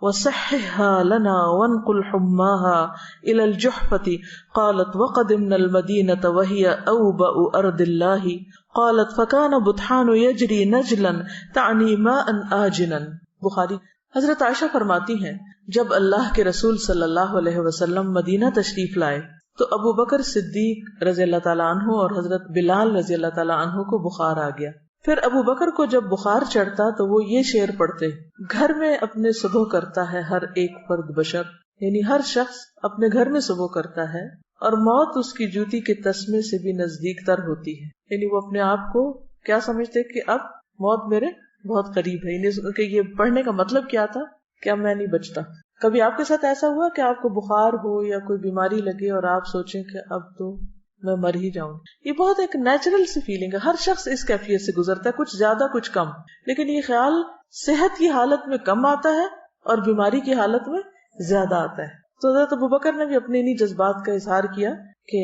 Speaker 1: وصححها لنا وانقل حماها إلى الجحفة. قالت وقدمنا المدينة وهي أوبأ أرض الله. قالت فكان بطحان يجري نجلا تعني ماء آجنا. بخاری. حضرت عائشہ فرماتی ہیں جب اللہ کے رسول صلی اللہ علیہ وسلم مدینہ تشریف لائے تو ابو بکر صدیق رضی اللہ تعالیٰ عنہ اور حضرت بلال رضی اللہ تعالیٰ عنہ کو بخار آ گیا. پھر ابو بکر کو جب بخار چڑھتا تو وہ یہ شعر پڑھتے گھر میں اپنے صبح کرتا ہے ہر ایک فرد بشر، یعنی ہر شخص اپنے گھر میں صبح کرتا ہے اور موت اس کی جوتی کے تسمے سے بھی نزدیک تر ہوتی ہے. یعنی وہ اپنے آپ کو کیا سمجھتے کہ اب موت میرے بہت قریب ہے. یعنی کہ یہ پڑھنے کا مطلب کیا تھا کہ اب میں نہیں بچتا. کبھی آپ کے ساتھ ایسا ہوا کہ آپ کو بخار ہو یا کوئی بیماری لگے اور آپ سوچیں کہ اب تو میں مر ہی جاؤں؟ یہ بہت ایک نیچرل سی فیلنگ ہے، ہر شخص اس کیفیت سے گزرتا ہے، کچھ زیادہ کچھ کم، لیکن یہ خیال صحت کی حالت میں کم آتا ہے اور بیماری کی حالت میں زیادہ آتا ہے. تو حضرت ابوبکر نے بھی اپنے انہی جذبات کا اظہار کیا کہ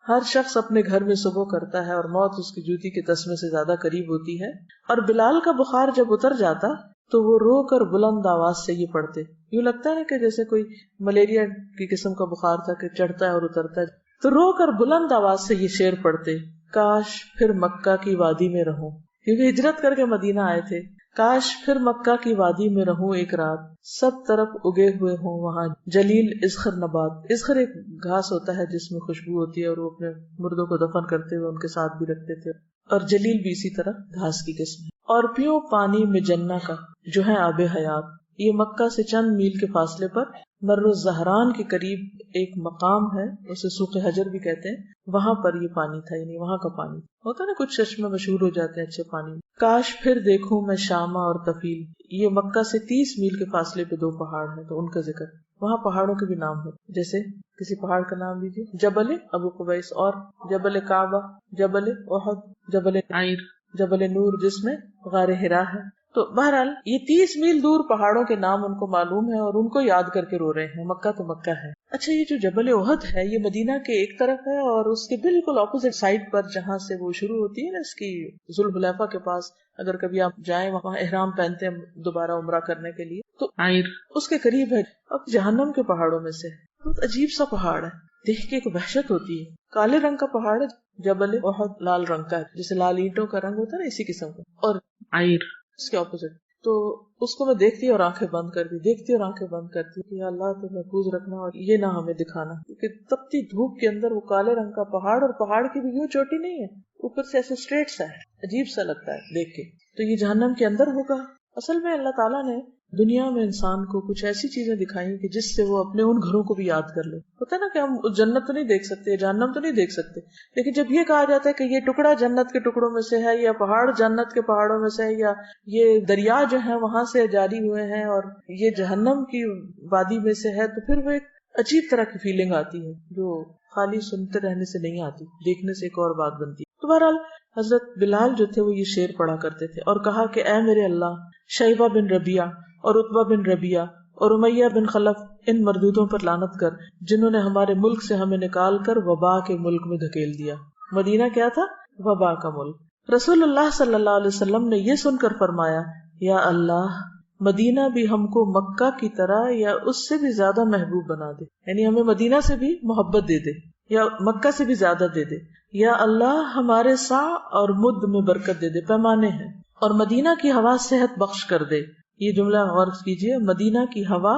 Speaker 1: ہر شخص اپنے گھر میں صبح کرتا ہے اور موت اس کی جوتی کے تسمے سے زیادہ قریب ہوتی ہے. اور بلال کا بخار جب اتر جاتا تو وہ رو کر بلند آواز سے یہ پڑھتے. یوں لگتا ہے کہ جیسے کوئی ملیریا کی قسم کا بخار تھا کہ چڑھتا ہے اور اترتا ہے، تو رو کر بلند آواز سے یہ شعر پڑھتے کاش پھر مکہ کی وادی میں رہوں، کیونکہ ہجرت کر کے مدینہ آئے تھے. کاش پھر مکہ کی وادی میں رہوں ایک رات، سب طرف اگے ہوئے ہوں وہاں جلیل اذخر نبات. اذخر ایک گھاس ہوتا ہے جس میں خوشبو ہوتی ہے اور وہ اپنے مردوں کو دفن کرتے ہوئے ان کے ساتھ بھی رکھتے تھے، اور جلیل بھی اسی طرح گھاس کی قسم ہے. اور پیو پانی میں جنہ کا جو ہے آب حیات. یہ مکہ سے چند میل کے فاصلے پر مر الزہران کے قریب ایک مقام ہے، اسے سوق حجر بھی کہتے ہیں، وہاں پر یہ پانی تھا. یعنی وہاں کا پانی ہوتا ہے نا، کچھ چشمے مشہور ہو جاتے ہیں اچھے پانی. کاش پھر دیکھوں میں شامہ اور طفیل. یہ مکہ سے 30 میل کے فاصلے پہ 2 پہاڑ ہیں، تو ان کا ذکر. وہاں پہاڑوں کے بھی نام ہوتے، جیسے کسی پہاڑ کا نام لیجیے جبل ابو قبیس، اور جبل کعبہ، جبل احد، جبل عیر، جبل نور جس میں غار حرا ہے. تو بہرحال یہ 30 میل دور پہاڑوں کے نام ان کو معلوم ہے اور ان کو یاد کر کے رو رہے ہیں. مکہ تو مکہ ہے. اچھا، یہ جو جبل احد ہے یہ مدینہ کے ایک طرف ہے، اور اس کے بالکل اپوزٹ سائڈ پر جہاں سے وہ شروع ہوتی ہے نا، اس کی ذوالحلیفہ کے پاس، اگر کبھی آپ جائیں وہاں احرام پہنتے ہیں دوبارہ عمرہ کرنے کے لیے، تو عیر اس کے قریب ہے. اب جہنم کے پہاڑوں میں سے بہت عجیب سا پہاڑ ہے، دیکھ کے ایک وحشت ہوتی ہے. کالے رنگ کا پہاڑ ہے جبل احد، لال رنگ کا ہے، جیسے لال اینٹوں کا رنگ ہوتا ہے نا، اسی قسم کا. اور عیر اس کے اپوزٹ. تو اس کو میں دیکھتی اور آنکھیں بند کرتی، دیکھتی اور آنکھیں بند کرتی کہ یا اللہ تو محفوظ رکھنا اور یہ نہ ہمیں دکھانا. کیونکہ تپتی دھوپ کے اندر وہ کالے رنگ کا پہاڑ، اور پہاڑ کی بھی یوں چوٹی نہیں ہے، اوپر سے ایسے اسٹریٹ سا ہے، عجیب سا لگتا ہے دیکھ کے. تو یہ جہنم کے اندر ہوگا. اصل میں اللہ تعالیٰ نے دنیا میں انسان کو کچھ ایسی چیزیں دکھائی کہ جس سے وہ اپنے ان گھروں کو بھی یاد کر لے. ہوتا ہے نا کہ ہم جنت تو نہیں دیکھ سکتے، جہنم تو نہیں دیکھ سکتے، لیکن جب یہ کہا جاتا ہے کہ یہ ٹکڑا جنت کے ٹکڑوں میں سے ہے، یا پہاڑ جنت کے پہاڑوں میں سے ہے، یا یہ دریا جو ہے وہاں سے جاری ہوئے ہیں اور یہ جہنم کی وادی میں سے ہے، تو پھر وہ ایک عجیب طرح کی فیلنگ آتی ہے جو خالی سنتے رہنے سے نہیں آتی، دیکھنے سے ایک اور بات بنتی ہے. تو بہرحال حضرت بلال جو تھے وہ یہ شعر پڑھا کرتے تھے اور کہا کہ اے میرے اللہ، شیبہ بن ربیعہ اور عتبہ بن ربیعہ اور امیہ بن خلف، ان مردودوں پر لعنت کر جنہوں نے ہمارے ملک سے ہمیں نکال کر وبا کے ملک میں دھکیل دیا. مدینہ کیا تھا؟ وبا کا ملک. رسول اللہ صلی اللہ علیہ وسلم نے یہ سن کر فرمایا یا اللہ، مدینہ بھی ہم کو مکہ کی طرح یا اس سے بھی زیادہ محبوب بنا دے. یعنی ہمیں مدینہ سے بھی محبت دے دے یا مکہ سے بھی زیادہ دے دے. یا اللہ، ہمارے سا اور مد میں برکت دے دے، پیمانے ہیں. اور مدینہ کی ہوا صحت بخش کر دے. یہ جملہ غور کیجیے، مدینہ کی ہوا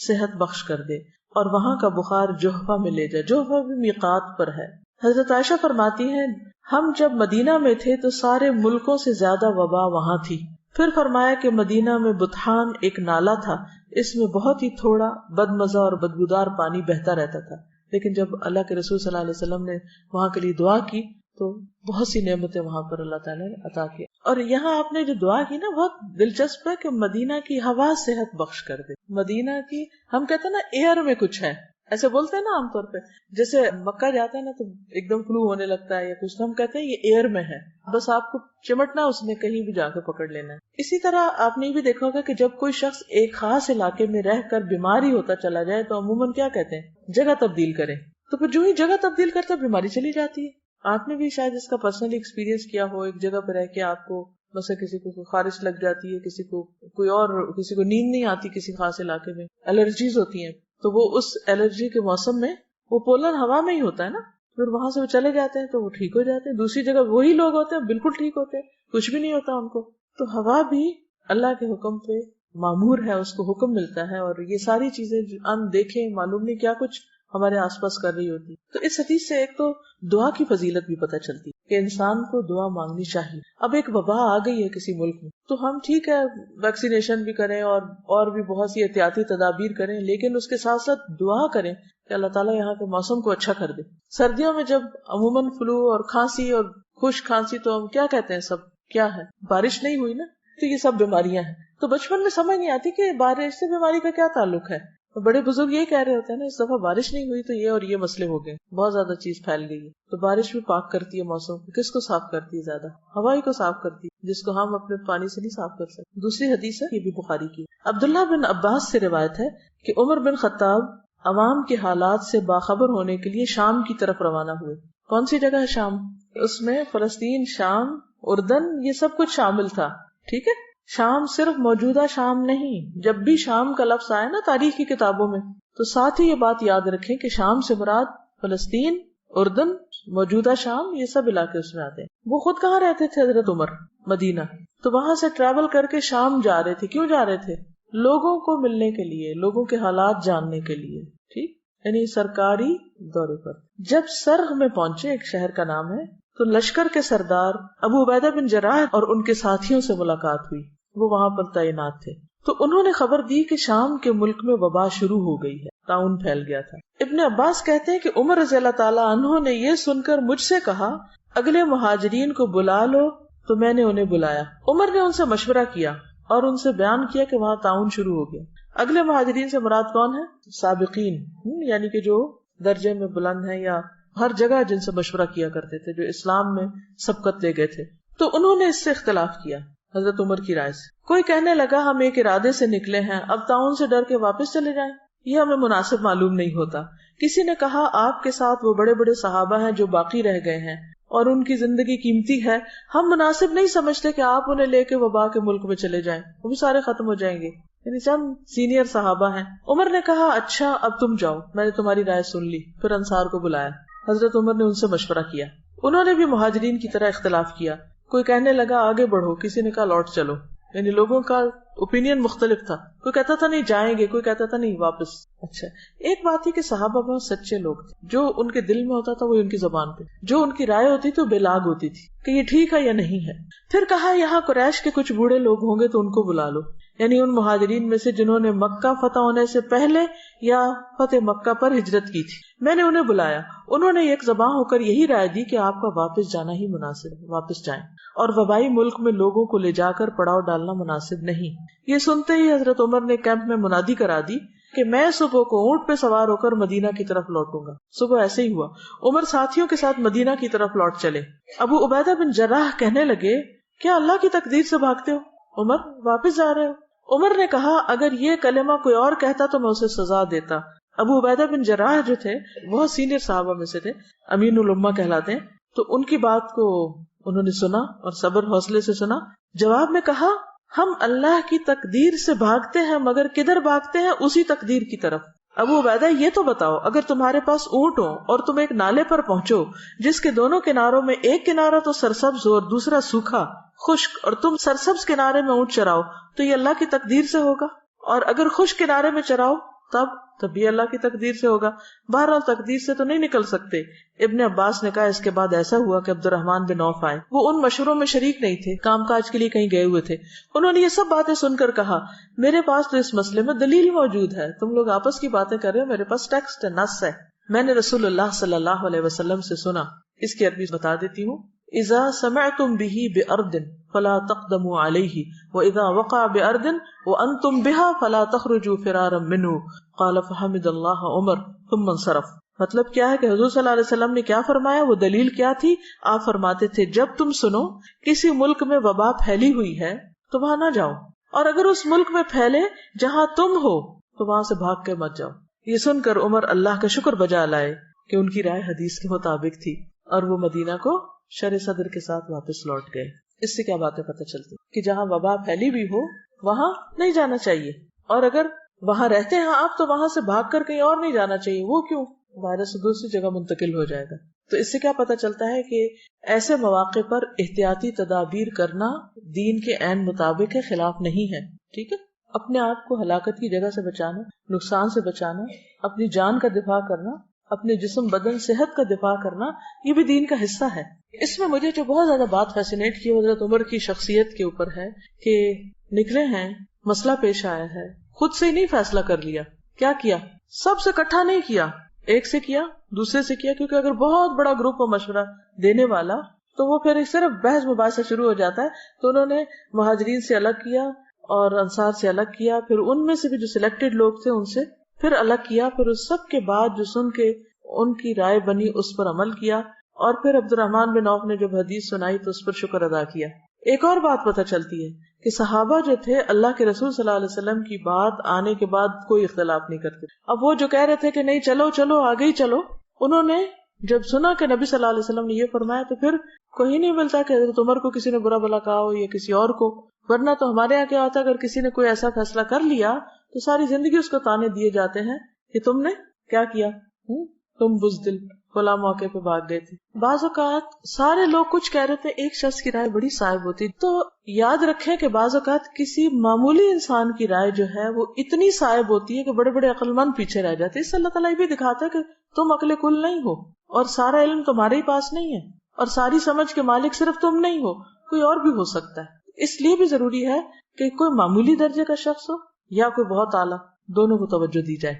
Speaker 1: صحت بخش کر دے. اور وہاں کا بخار جوہفہ میں لے جا. جوہفہ بھی میقات پر ہے. حضرت عائشہ فرماتی ہیں ہم جب مدینہ میں تھے تو سارے ملکوں سے زیادہ وبا وہاں تھی. پھر فرمایا کہ مدینہ میں بطحان ایک نالا تھا، اس میں بہت ہی تھوڑا بدمزہ اور بدبودار پانی بہتا رہتا تھا، لیکن جب اللہ کے رسول صلی اللہ علیہ وسلم نے وہاں کے لیے دعا کی تو بہت سی نعمتیں وہاں پر اللہ تعالیٰ نے عطا کی. اور یہاں آپ نے جو دعا کی نا بہت دلچسپ ہے کہ مدینہ کی ہوا صحت بخش کر دے. مدینہ کی ہم کہتے ہیں نا ایئر میں کچھ ہے، ایسے بولتے ہیں نا عام طور پہ، جیسے مکہ جاتا ہے نا تو ایک دم فلو ہونے لگتا ہے یا کچھ، تو ہم کہتے ہیں یہ ایئر میں ہے، بس آپ کو چمٹنا اس نے کہیں بھی جا کے پکڑ لینا ہے. اسی طرح آپ نے بھی دیکھا ہوگا کہ جب کوئی شخص ایک خاص علاقے میں رہ کر بیماری ہوتا چلا جائے تو عموماً کیا کہتے ہیں، جگہ تبدیل کریں. تو پھر جو ہی جگہ تبدیل کرتا ہے بیماری چلی جاتی ہے. آپ نے بھی شاید اس کا پرسنلی ایکسپیرینس کیا ہو، ایک جگہ پہ رہ کے آپ کو مثلا کسی کو خارش لگ جاتی ہے، کسی کو کوئی اور، کسی کو نیند نہیں آتی، کسی خاص علاقے میں الرجیز ہوتی ہیں، تو وہ اس الرجی کے موسم میں وہ پولن ہوا میں ہی ہوتا ہے نا، پھر وہاں سے وہ چلے جاتے ہیں تو وہ ٹھیک ہو جاتے ہیں. دوسری جگہ وہی لوگ ہوتے ہیں بالکل ٹھیک ہوتے ہیں، کچھ بھی نہیں ہوتا ان کو. تو ہوا بھی اللہ کے حکم پہ معمور ہے، اس کو حکم ملتا ہے، اور یہ ساری چیزیں ہم دیکھیں معلوم نہیں کیا کچھ ہمارے آس پاس کر رہی ہوتی. تو اس حدیث سے ایک تو دعا کی فضیلت بھی پتہ چلتی کہ انسان کو دعا مانگنی چاہیے. اب ایک وبا آ گئی ہے کسی ملک میں تو ہم ٹھیک ہے ویکسینیشن بھی کریں اور بھی بہت سی احتیاطی تدابیر کریں، لیکن اس کے ساتھ ساتھ دعا کریں کہ اللہ تعالیٰ یہاں کے موسم کو اچھا کر دے. سردیوں میں جب عموماً فلو اور کھانسی اور خشک کھانسی تو ہم کیا کہتے ہیں، سب کیا ہے، بارش نہیں ہوئی نا، تو یہ سب بیماریاں ہیں. تو بچپن میں سمجھ نہیں آتی کہ بارش سے بیماری کا کیا تعلق ہے. بڑے بزرگ یہی کہہ رہے ہوتے ہیں نا، اس دفعہ بارش نہیں ہوئی تو یہ اور یہ مسئلے ہو گئے، بہت زیادہ چیز پھیل گئی ہے. تو بارش بھی پاک کرتی ہے موسم کو. کس کو صاف کرتی ہے زیادہ؟ ہوائی کو صاف کرتی ہے، جس کو ہم اپنے پانی سے نہیں صاف کر سکتے. دوسری حدیث ہے، یہ بھی بخاری کی، عبداللہ بن عباس سے روایت ہے کہ عمر بن خطاب عوام کے حالات سے باخبر ہونے کے لیے شام کی طرف روانہ ہوئے. کون سی جگہ ہے شام؟ اس میں فلسطین، شام، اردن، یہ سب کچھ شامل تھا. ٹھیک ہے، شام صرف موجودہ شام نہیں. جب بھی شام کا لفظ آئے نا تاریخ کی کتابوں میں تو ساتھ ہی یہ بات یاد رکھیں کہ شام سے مراد فلسطین، اردن، موجودہ شام، یہ سب علاقے اس میں آتے ہیں. وہ خود کہاں رہتے تھے حضرت عمر؟ مدینہ. تو وہاں سے ٹریول کر کے شام جا رہے تھے. کیوں جا رہے تھے؟ لوگوں کو ملنے کے لیے، لوگوں کے حالات جاننے کے لیے. ٹھیک، یعنی سرکاری دورے پر. جب سرخ میں پہنچے، ایک شہر کا نام ہے، تو لشکر کے سردار ابو عبیدہ بن جراح اور ان کے ساتھیوں سے ملاقات ہوئی. وہ وہاں پر تعینات تھے. تو انہوں نے خبر دی کہ شام کے ملک میں وبا شروع ہو گئی ہے، طاعون پھیل گیا تھا. ابن عباس کہتے ہیں کہ عمر رضی اللہ تعالیٰ عنہ نے یہ سن کر مجھ سے کہا اگلے مہاجرین کو بلا لو. تو میں نے انہیں بلایا. عمر نے ان سے مشورہ کیا اور ان سے بیان کیا کہ وہاں طاعون شروع ہو گیا. اگلے مہاجرین سے مراد کون ہے؟ سابقین، یعنی کہ جو درجے میں بلند ہیں یا ہر جگہ جن سے مشورہ کیا کرتے تھے، جو اسلام میں سبقت لے گئے تھے. تو انہوں نے اس سے اختلاف کیا حضرت عمر کی رائے سے. کوئی کہنے لگا ہم ایک ارادے سے نکلے ہیں، اب طاعون سے ڈر کے واپس چلے جائیں، یہ ہمیں مناسب معلوم نہیں ہوتا. کسی نے کہا آپ کے ساتھ وہ بڑے بڑے صحابہ ہیں جو باقی رہ گئے ہیں اور ان کی زندگی قیمتی ہے، ہم مناسب نہیں سمجھتے کہ آپ انہیں لے کے وبا کے ملک میں چلے جائیں، وہ بھی سارے ختم ہو جائیں گے. یعنی چند سینئر صحابہ ہیں. عمر نے کہا اچھا اب تم جاؤ، میں نے تمہاری رائے سن لی. پھر انصار کو بلایا. حضرت عمر نے ان سے مشورہ کیا. انہوں نے بھی مہاجرین کی طرح اختلاف کیا. کوئی کہنے لگا آگے بڑھو، کسی نے کہا لوٹ چلو. یعنی لوگوں کا اوپینین مختلف تھا. کوئی کہتا تھا نہیں جائیں گے، کوئی کہتا تھا نہیں واپس. اچھا، ایک بات ہے کہ صحابہ بہت سچے لوگ تھے. جو ان کے دل میں ہوتا تھا وہ ان کی زبان پہ، جو ان کی رائے ہوتی تھی وہ بلاگ ہوتی تھی کہ یہ ٹھیک ہے یا نہیں ہے. پھر کہا یہاں قریش کے کچھ بوڑھے لوگ ہوں گے تو ان کو بلا لو، یعنی ان مہاجرین میں سے جنہوں نے مکہ فتح ہونے سے پہلے یا فتح مکہ پر ہجرت کی تھی. میں نے انہیں بلایا. انہوں نے ایک زبان ہو کر یہی رائے دی کہ آپ کا واپس جانا ہی مناسب ہے، واپس جائیں، اور وبائی ملک میں لوگوں کو لے جا کر پڑاؤ ڈالنا مناسب نہیں. یہ سنتے ہی حضرت عمر نے کیمپ میں منادی کرا دی کہ میں صبح کو اونٹ پہ سوار ہو کر مدینہ کی طرف لوٹوں گا. صبح ایسے ہی ہوا. عمر ساتھیوں کے ساتھ مدینہ کی طرف لوٹ چلے. ابو عبیدہ بن جراح کہنے لگے کیا اللہ کی تقدیر سے بھاگتے ہو عمر، واپس جا رہے ہو؟ عمر نے کہا اگر یہ کلمہ کوئی اور کہتا تو میں اسے سزا دیتا. ابو عبیدہ بن جراح جو تھے بہت سینئر صحابہ میں سے تھے، امین الامہ کہلاتے ہیں. تو ان کی بات کو انہوں نے سنا اور صبر حوصلے سے سنا. جواب میں کہا ہم اللہ کی تقدیر سے بھاگتے ہیں، مگر کدھر بھاگتے ہیں؟ اسی تقدیر کی طرف. ابو عبیدہ یہ تو بتاؤ اگر تمہارے پاس اونٹ ہو اور تم ایک نالے پر پہنچو جس کے دونوں کناروں میں ایک کنارہ تو سرسبز ہو اور دوسرا سوکھا خشک، اور تم سرسبز کنارے میں اونٹ چراؤ تو یہ اللہ کی تقدیر سے ہوگا، اور اگر خشک کنارے میں چراؤ تب بھی اللہ کی تقدیر سے ہوگا. بہرحال تقدیر سے تو نہیں نکل سکتے. ابن عباس نے کہا اس کے بعد ایسا ہوا کہ عبد الرحمن بن عوف آئے. وہ ان مشوروں میں شریک نہیں تھے, کام کاج کے لیے کہیں گئے ہوئے تھے. انہوں نے یہ سب باتیں سن کر کہا میرے پاس تو اس مسئلے میں دلیل موجود ہے, تم لوگ آپس کی باتیں کر رہے ہو, میرے پاس ٹیکسٹ ہے, نص ہے. میں نے رسول اللہ صلی اللہ علیہ وسلم سے سنا. اس کی عربی بتا دیتی ہوں. اذا سمعتم به بارض فلا تقدموا عليه واذا وقع بارض وانتم بها فلا تخرجوا فرارا منه قال فحمد الله عمر ثم انصرف. مطلب کیا ہے کہ حضور صلی اللہ علیہ وسلم نے کیا فرمایا, وہ دلیل کیا تھی. آپ فرماتے تھے جب تم سنو کسی ملک میں وبا پھیلی ہوئی ہے تو وہاں نہ جاؤ, اور اگر اس ملک میں پھیلے جہاں تم ہو تو وہاں سے بھاگ کے مت جاؤ. یہ سن کر عمر اللہ کا شکر بجا لائے کہ ان کی رائے حدیث کے مطابق تھی, اور وہ مدینہ کو شر صدر کے ساتھ واپس لوٹ گئے. اس سے کیا باتیں پتہ چلتی کہ جہاں وبا پھیلی ہوئی ہو وہاں نہیں جانا چاہیے, اور اگر وہاں رہتے ہیں آپ تو وہاں سے بھاگ کر کہیں اور نہیں جانا چاہیے. وہ کیوں؟ وائرس دوسری جگہ منتقل ہو جائے گا. تو اس سے کیا پتہ چلتا ہے کہ ایسے مواقع پر احتیاطی تدابیر کرنا دین کے عین مطابق ہے, خلاف نہیں ہے. ٹھیک ہے, اپنے آپ کو ہلاکت کی جگہ سے بچانا, نقصان سے بچانا, اپنی جان کا دفاع کرنا, اپنے جسم بدن صحت کا دفاع کرنا, یہ بھی دین کا حصہ ہے. اس میں مجھے جو بہت زیادہ بات فیسینیٹ کی حضرت عمر کی شخصیت کے اوپر ہے کہ نکلے ہیں, مسئلہ پیش آیا ہے, خود سے ہی نہیں فیصلہ کر لیا. کیا کیا؟ سب سے اکٹھا نہیں کیا, ایک سے کیا, دوسرے سے کیا, کیونکہ اگر بہت بڑا گروپ ہو مشورہ دینے والا تو وہ پھر صرف بحث مباحثہ شروع ہو جاتا ہے. تو انہوں نے مہاجرین سے الگ کیا اور انصار سے الگ کیا, پھر ان میں سے بھی جو سلیکٹڈ لوگ تھے ان سے پھر الگ کیا, پھر اس سب کے بعد جو سن کے ان کی رائے بنی اس پر عمل کیا, اور پھر عبد الرحمن بن عوف نے جب حدیث سنائی تو اس پر شکر ادا کیا. ایک اور بات پتہ چلتی ہے کہ صحابہ جو تھے اللہ کے رسول صلی اللہ علیہ وسلم کی بات آنے کے بعد کوئی اختلاف نہیں کرتے. اب وہ جو کہہ رہے تھے کہ نہیں چلو چلو آگے ہی چلو, انہوں نے جب سنا کہ نبی صلی اللہ علیہ وسلم نے یہ فرمایا تو پھر کوئی نہیں ملتا کہ حضرت عمر کو کسی نے برا بلا کہا ہو یا کسی اور کو. ورنہ تو ہمارے یہاں کیا ہوتا ہے, اگر کسی نے کوئی ایسا فیصلہ کر لیا تو ساری زندگی اس کو تانے دیے جاتے ہیں کہ تم نے کیا کیا, تم بزدل, فلاں موقع پہ بھاگ گئے تھے. بعض اوقات سارے لوگ کچھ کہہ رہے تھے, ایک شخص کی رائے بڑی صائب ہوتی. تو یاد رکھیں کہ بعض اوقات کسی معمولی انسان کی رائے جو ہے وہ اتنی صائب ہوتی ہے کہ بڑے بڑے عقل مند پیچھے رہ جاتے. اس سے اللہ تعالیٰ یہ بھی دکھاتا ہے کہ تم عقل کل نہیں ہو, اور سارا علم تمہارے ہی پاس نہیں ہے, اور ساری سمجھ کے مالک صرف تم نہیں ہو, کوئی اور بھی ہو سکتا ہے. اس لیے بھی ضروری ہے کہ کوئی معمولی درجے کا شخص ہو یا کوئی بہت اعلیٰ, دونوں کو توجہ دی جائے.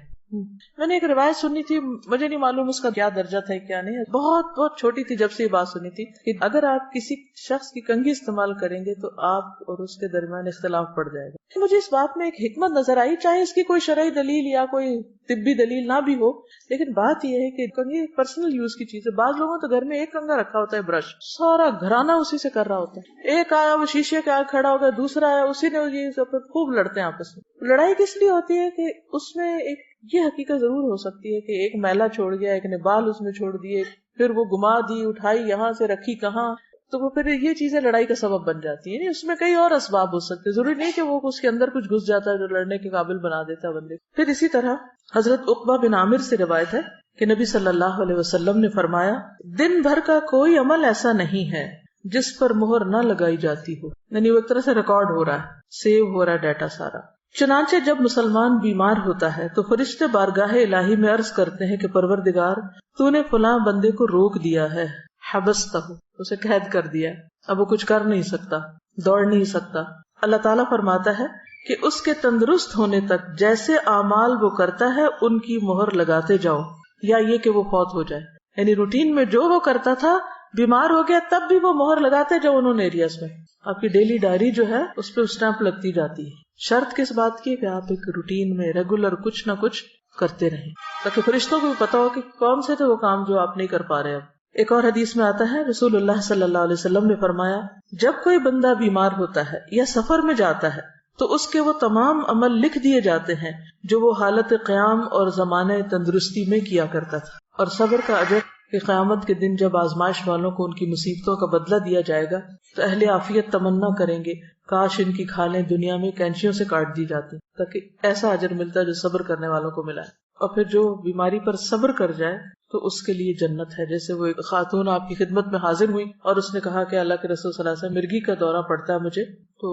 Speaker 1: میں نے ایک روایت سنی تھی, مجھے نہیں معلوم اس کا کیا درجہ تھا کیا نہیں, بہت چھوٹی تھی جب سے یہ بات سنی تھی کہ اگر آپ کسی شخص کی کنگھی استعمال کریں گے تو آپ اور اس کے درمیان اختلاف پڑ جائے گا. مجھے اس بات میں ایک حکمت نظر آئی, چاہے اس کی کوئی شرعی دلیل یا کوئی طبی دلیل نہ بھی ہو, لیکن بات یہ ہے کہ کنگھی ایک پرسنل یوز کی چیز ہے. بعض لوگوں تو گھر میں ایک کنگھا رکھا ہوتا ہے, برش, سارا گھرانہ اسی سے کر رہا ہوتا ہے. ایک آیا وہ شیشے کے آگے کھڑا ہو گیا, دوسرا آیا اسی نے خوب لڑتے ہیں آپس میں. لڑائی کس لیے ہوتی ہے کہ اس میں ایک یہ حقیقت ضرور ہو سکتی ہے کہ ایک میلا چھوڑ گیا, ایک نے بال اس میں چھوڑ دیے, پھر وہ گما دی, اٹھائی یہاں سے رکھی کہاں, تو وہ پھر یہ چیزیں لڑائی کا سبب بن جاتی ہے. اس میں کئی اور اسباب ہو سکتے, ضروری نہیں کہ وہ اس کے اندر کچھ گھس جاتا ہے جو لڑنے کے قابل بنا دیتا ہے بندے. پھر اسی طرح حضرت عقبہ بن عامر سے روایت ہے کہ نبی صلی اللہ علیہ وسلم نے فرمایا, دن بھر کا کوئی عمل ایسا نہیں ہے جس پر مہر نہ لگائی جاتی ہو. یعنی وہ ایک طرح سے ریکارڈ ہو رہا ہے, سیو ہو رہا ہے ڈیٹا سارا. چنانچہ جب مسلمان بیمار ہوتا ہے تو فرشتے بارگاہ الہی میں عرض کرتے ہیں کہ پروردگار, تو نے فلاں بندے کو روک دیا ہے, حبستہ, اسے قید کر دیا, اب وہ کچھ کر نہیں سکتا, دوڑ نہیں سکتا. اللہ تعالیٰ فرماتا ہے کہ اس کے تندرست ہونے تک جیسے اعمال وہ کرتا ہے ان کی مہر لگاتے جاؤ, یا یہ کہ وہ فوت ہو جائے. یعنی روٹین میں جو وہ کرتا تھا, بیمار ہو گیا تب بھی وہ مہر لگاتے جاؤ ان ایریاز میں. آپ کی ڈیلی ڈائری جو ہے اس پہ اسٹیمپ لگتی جاتی ہے. شرط کس بات کی کہ آپ ایک روٹین میں ریگولر کچھ نہ کچھ کرتے رہیں, تاکہ فرشتوں کو بھی پتا ہو کہ کون سے تھے وہ کام جو آپ نہیں کر پا رہے. اب ایک اور حدیث میں آتا ہے, رسول اللہ صلی اللہ علیہ وسلم نے فرمایا, جب کوئی بندہ بیمار ہوتا ہے یا سفر میں جاتا ہے تو اس کے وہ تمام عمل لکھ دیے جاتے ہیں جو وہ حالت قیام اور زمانے تندرستی میں کیا کرتا تھا. اور صبر کا اجر کہ قیامت کے دن جب آزمائش والوں کو ان کی مصیبتوں کا بدلہ دیا جائے گا تو اہل عافیت تمنا کریں گے کاش ان کی کھالیں دنیا میں کینچیوں سے کاٹ دی جاتی, تاکہ ایسا اجر ملتا جو صبر کرنے والوں کو ملا ہے. اور پھر جو بیماری پر صبر کر جائے تو اس کے لیے جنت ہے. جیسے وہ ایک خاتون آپ کی خدمت میں حاضر ہوئی اور اس نے کہا کہ اللہ کے رسول صلی اللہ علیہ وسلم مرگی کا دورہ پڑتا ہے مجھے، تو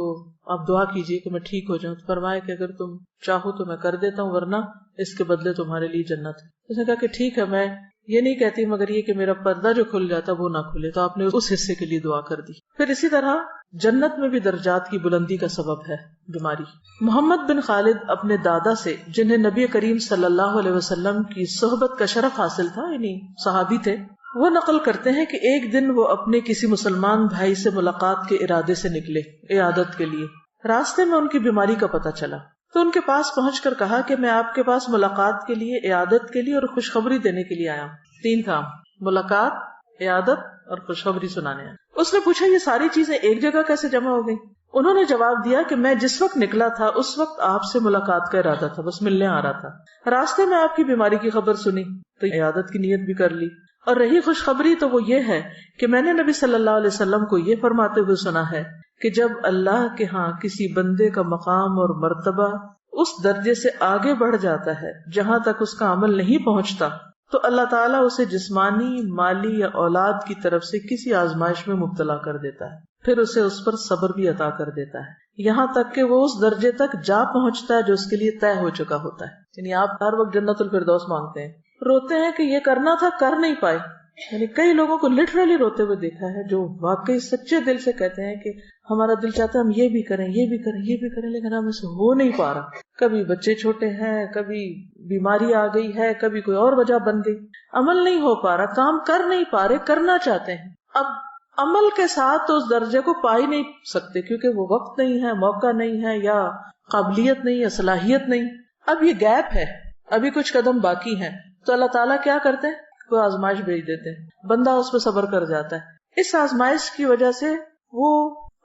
Speaker 1: آپ دعا کیجیے کہ میں ٹھیک ہو جاؤں. تو فرمایا کہ اگر تم چاہو تو میں کر دیتا ہوں، ورنہ اس کے بدلے تمہارے لیے جنت ہے. اس نے کہا کہ ٹھیک ہے، میں یہ نہیں کہتی مگر یہ کہ میرا پردہ جو کھل جاتا وہ نہ کھلے. تو آپ نے اس حصے کے لیے دعا کر دی. پھر اسی طرح جنت میں بھی درجات کی بلندی کا سبب ہے بیماری. محمد بن خالد اپنے دادا سے، جنہیں نبی کریم صلی اللہ علیہ وسلم کی صحبت کا شرف حاصل تھا، یعنی صحابی تھے، وہ نقل کرتے ہیں کہ ایک دن وہ اپنے کسی مسلمان بھائی سے ملاقات کے ارادے سے نکلے عیادت کے لیے. راستے میں ان کی بیماری کا پتہ چلا تو ان کے پاس پہنچ کر کہا کہ میں آپ کے پاس ملاقات کے لیے، عیادت کے لیے اور خوشخبری دینے کے لیے آیا ہوں. 3 کام: ملاقات، عیادت اور خوشخبری سنانے آیا. اس نے پوچھا یہ ساری چیزیں ایک جگہ کیسے جمع ہو گئی؟ انہوں نے جواب دیا کہ میں جس وقت نکلا تھا اس وقت آپ سے ملاقات کا ارادہ تھا، بس ملنے آ رہا تھا. راستے میں آپ کی بیماری کی خبر سنی تو عیادت کی نیت بھی کر لی. اور رہی خوشخبری تو وہ یہ ہے کہ میں نے نبی صلی اللہ علیہ وسلم کو یہ فرماتے ہوئے سنا ہے کہ جب اللہ کے ہاں کسی بندے کا مقام اور مرتبہ اس درجے سے آگے بڑھ جاتا ہے جہاں تک اس کا عمل نہیں پہنچتا، تو اللہ تعالیٰ اسے جسمانی، مالی یا اولاد کی طرف سے کسی آزمائش میں مبتلا کر دیتا ہے، پھر اسے اس پر صبر بھی عطا کر دیتا ہے، یہاں تک کہ وہ اس درجے تک جا پہنچتا ہے جو اس کے لیے طے ہو چکا ہوتا ہے. یعنی آپ ہر وقت جنت الفردوس مانگتے ہیں، روتے ہیں کہ یہ کرنا تھا کر نہیں پائے. یعنی کئی لوگوں کو لٹرلی روتے ہوئے دیکھا ہے جو واقعی سچے دل سے کہتے ہیں کہ ہمارا دل چاہتا ہے ہم یہ بھی کریں، یہ بھی کریں، یہ بھی کریں، لیکن ہم اسے ہو نہیں پا رہا. کبھی بچے چھوٹے ہیں، کبھی بیماری آ گئی ہے، کبھی کوئی اور وجہ بن گئی، عمل نہیں ہو پا رہا، کام کر نہیں پا رہے، کرنا چاہتے ہیں. اب عمل کے ساتھ تو اس درجے کو پا ہی نہیں سکتے کیونکہ وہ وقت نہیں ہے، موقع نہیں ہے، یا قابلیت نہیں یا صلاحیت نہیں. اب یہ گیپ ہے، ابھی کچھ قدم باقی ہیں، تو اللہ تعالیٰ کیا کرتے ہیں؟ وہ آزمائش بھیج دیتے ہیں، بندہ اس پہ صبر کر جاتا ہے. اس آزمائش کی وجہ سے وہ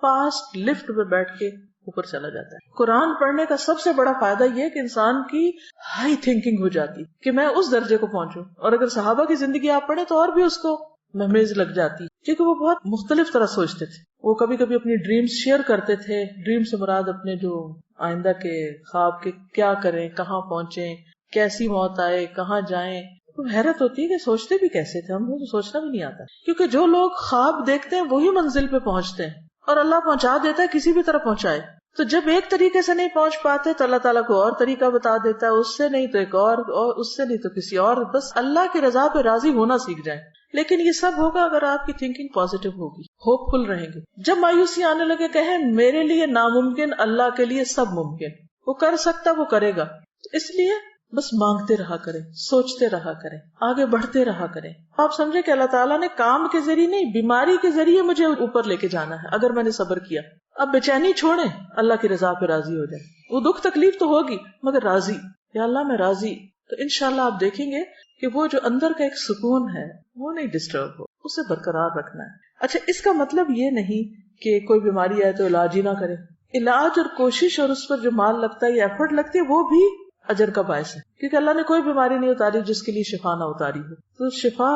Speaker 1: فاسٹ لفٹ پہ بیٹھ کے اوپر چلا جاتا ہے. قرآن پڑھنے کا سب سے بڑا فائدہ یہ کہ انسان کی ہائی تھنکنگ ہو جاتی کہ میں اس درجے کو پہنچوں. اور اگر صحابہ کی زندگی آپ پڑھیں تو اور بھی اس کو مہمیز لگ جاتی، کیونکہ وہ بہت مختلف طرح سوچتے تھے. وہ کبھی کبھی اپنی ڈریمز شیئر کرتے تھے. ڈریم سے مراد اپنے جو آئندہ کے خواب کے، کیا کریں، کہاں پہنچیں، کیسی موت آئے، کہاں جائیں. تو حیرت ہوتی ہے کہ سوچتے بھی کیسے تھے، ہم کو تو سوچنا بھی نہیں آتا. کیونکہ جو لوگ خواب دیکھتے ہیں وہی منزل پہ پہنچتے ہیں، اور اللہ پہنچا دیتا ہے، کسی بھی طرح پہنچائے. تو جب ایک طریقے سے نہیں پہنچ پاتے تو اللہ تعالیٰ کو اور طریقہ بتا دیتا ہے، اس سے نہیں تو ایک اور اس سے نہیں تو کسی اور. بس اللہ کی رضا پہ راضی ہونا سیکھ جائیں. لیکن یہ سب ہوگا اگر آپ کی تھنکنگ پازیٹیو ہوگی، ہوپ فل رہیں گے. جب مایوسی آنے لگے کہیں میرے لیے ناممکن، اللہ کے لیے سب ممکن، وہ کر سکتا، وہ کرے گا. اس لیے بس مانگتے رہا کریں، سوچتے رہا کریں، آگے بڑھتے رہا کریں. آپ سمجھے کہ اللہ تعالیٰ نے کام کے ذریعے نہیں، بیماری کے ذریعے مجھے اوپر لے کے جانا ہے اگر میں نے صبر کیا. اب بے چھوڑیں، اللہ کی رضا پہ راضی ہو جائیں. وہ دکھ تکلیف تو ہوگی مگر راضی، یا اللہ میں راضی. تو انشاءاللہ آپ دیکھیں گے کہ وہ جو اندر کا ایک سکون ہے وہ نہیں ڈسٹرب ہو، اسے برقرار رکھنا ہے. اچھا، اس کا مطلب یہ نہیں کہ کوئی بیماری آئے تو علاج ہی نہ کرے. علاج اور کوشش اور اس پر جو مال لگتا ہے یا ایفرٹ لگتی ہے وہ بھی اجر کا باعث ہے، کیونکہ اللہ نے کوئی بیماری نہیں اتاری جس کے لیے شفا نہ اتاری ہو. تو شفا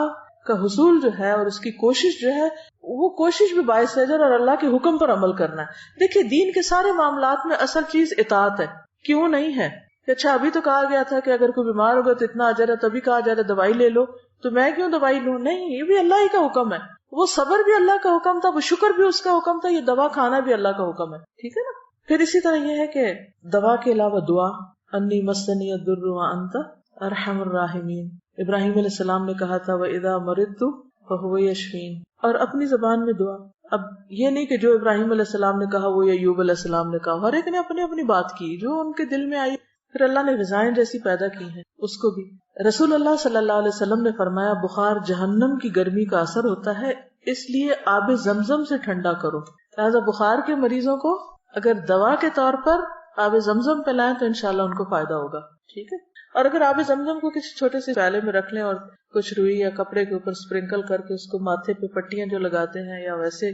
Speaker 1: کا حصول جو ہے اور اس کی کوشش جو ہے وہ کوشش بھی باعث اجر، اور اللہ کے حکم پر عمل کرنا ہے. دیکھیے دین کے سارے معاملات میں اصل چیز اطاعت ہے. کیوں نہیں ہے کہ اچھا ابھی تو کہا گیا تھا کہ اگر کوئی بیمار ہوگا تو اتنا اجر ہے، تبھی کہا جا رہا ہے دوائی لے لو، تو میں کیوں دوائی لوں؟ نہیں، یہ بھی اللہ ہی کا حکم ہے. وہ صبر بھی اللہ کا حکم تھا، وہ شکر بھی اس کا حکم تھا، یہ دوا کھانا بھی اللہ کا حکم ہے. ٹھیک ہے نا. پھر اسی طرح یہ ہے کہ دوا کے علاوہ دعا، انی مسنی الضر وانت ارحم الراحمین. ابراہیم علیہ السلام نے کہا تھا وَإِذَا مَرِضْتُ فَهُوَ يَشْفِينِ. اور اپنی زبان میں دعا. اب یہ نہیں کہ جو ابراہیم علیہ السلام نے کہا وہ ایوب علیہ السلام نے کہا، ہر ایک نے اپنی اپنی بات کی جو ان کے دل میں آئی. پھر اللہ نے غذائیں جیسی پیدا کی ہیں اس کو بھی. رسول اللہ صلی اللہ علیہ وسلم نے فرمایا بخار جہنم کی گرمی کا اثر ہوتا ہے، اس لیے آب زمزم سے ٹھنڈا کرو. لہٰذا بخار کے مریضوں کو اگر دوا کے طور پر آب زمزم پلائیں تو انشاءاللہ ان کو فائدہ ہوگا. ٹھیک ہے. اور اگر آب زمزم کو کسی چھوٹے سے پیالے میں رکھ لیں اور کچھ روئی یا کپڑے کے اوپر اسپرنکل کر کے اس کو ماتھے پہ پٹیاں جو لگاتے ہیں یا ویسے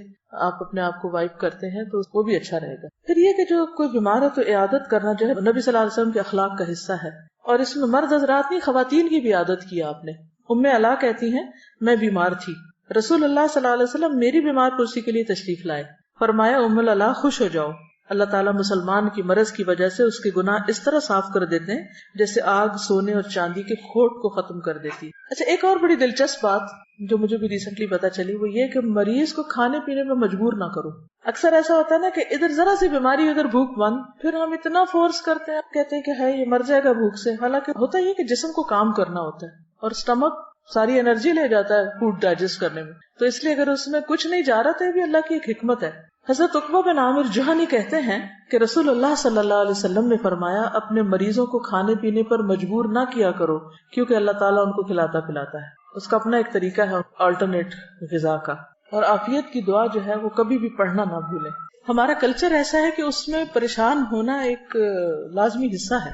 Speaker 1: آپ اپنے آپ کو وائپ کرتے ہیں تو وہ بھی اچھا رہے گا. پھر یہ کہ جو کوئی بیمار ہے تو عیادت کرنا جو ہے نبی صلی اللہ علیہ وسلم کے اخلاق کا حصہ ہے، اور اس میں مرد حضرات نہیں خواتین کی بھی عادت کی آپ نے. ام علا کہتی ہیں میں بیمار تھی، رسول اللہ صلی اللہ علیہ وسلم میری بیمار پرسی کے لیے تشریف لائے. فرمایا ام علا خوش ہو جاؤ، اللہ تعالیٰ مسلمان کی مرض کی وجہ سے اس کے گناہ اس طرح صاف کر دیتے ہیں جیسے آگ سونے اور چاندی کے کھوٹ کو ختم کر دیتی ہے. اچھا، ایک اور بڑی دلچسپ بات جو مجھے بھی ریسنٹلی پتا چلی وہ یہ کہ مریض کو کھانے پینے میں مجبور نہ کرو. اکثر ایسا ہوتا ہے نا کہ ادھر ذرا سی بیماری ادھر بھوک بند، پھر ہم اتنا فورس کرتے ہیں، کہتے ہیں کہ ہے یہ مر جائے گا بھوک سے. حالانکہ ہوتا یہ کہ جسم کو کام کرنا ہوتا ہے اور اسٹمک ساری انرجی لے جاتا ہے فوڈ ڈائجسٹ کرنے میں، تو اس لیے اگر اس میں کچھ نہیں جا رہا تو یہ بھی اللہ کی ایک حکمت ہے. حضرت عقبہ بن عامر جہنی کہتے ہیں کہ رسول اللہ صلی اللہ علیہ وسلم نے فرمایا اپنے مریضوں کو کھانے پینے پر مجبور نہ کیا کرو، کیونکہ اللہ تعالیٰ ان کو کھلاتا پلاتا ہے. اس کا اپنا ایک طریقہ ہے آلٹرنیٹ غذا کا. اور عافیت کی دعا جو ہے وہ کبھی بھی پڑھنا نہ بھولیں. ہمارا کلچر ایسا ہے کہ اس میں پریشان ہونا ایک لازمی حصہ ہے.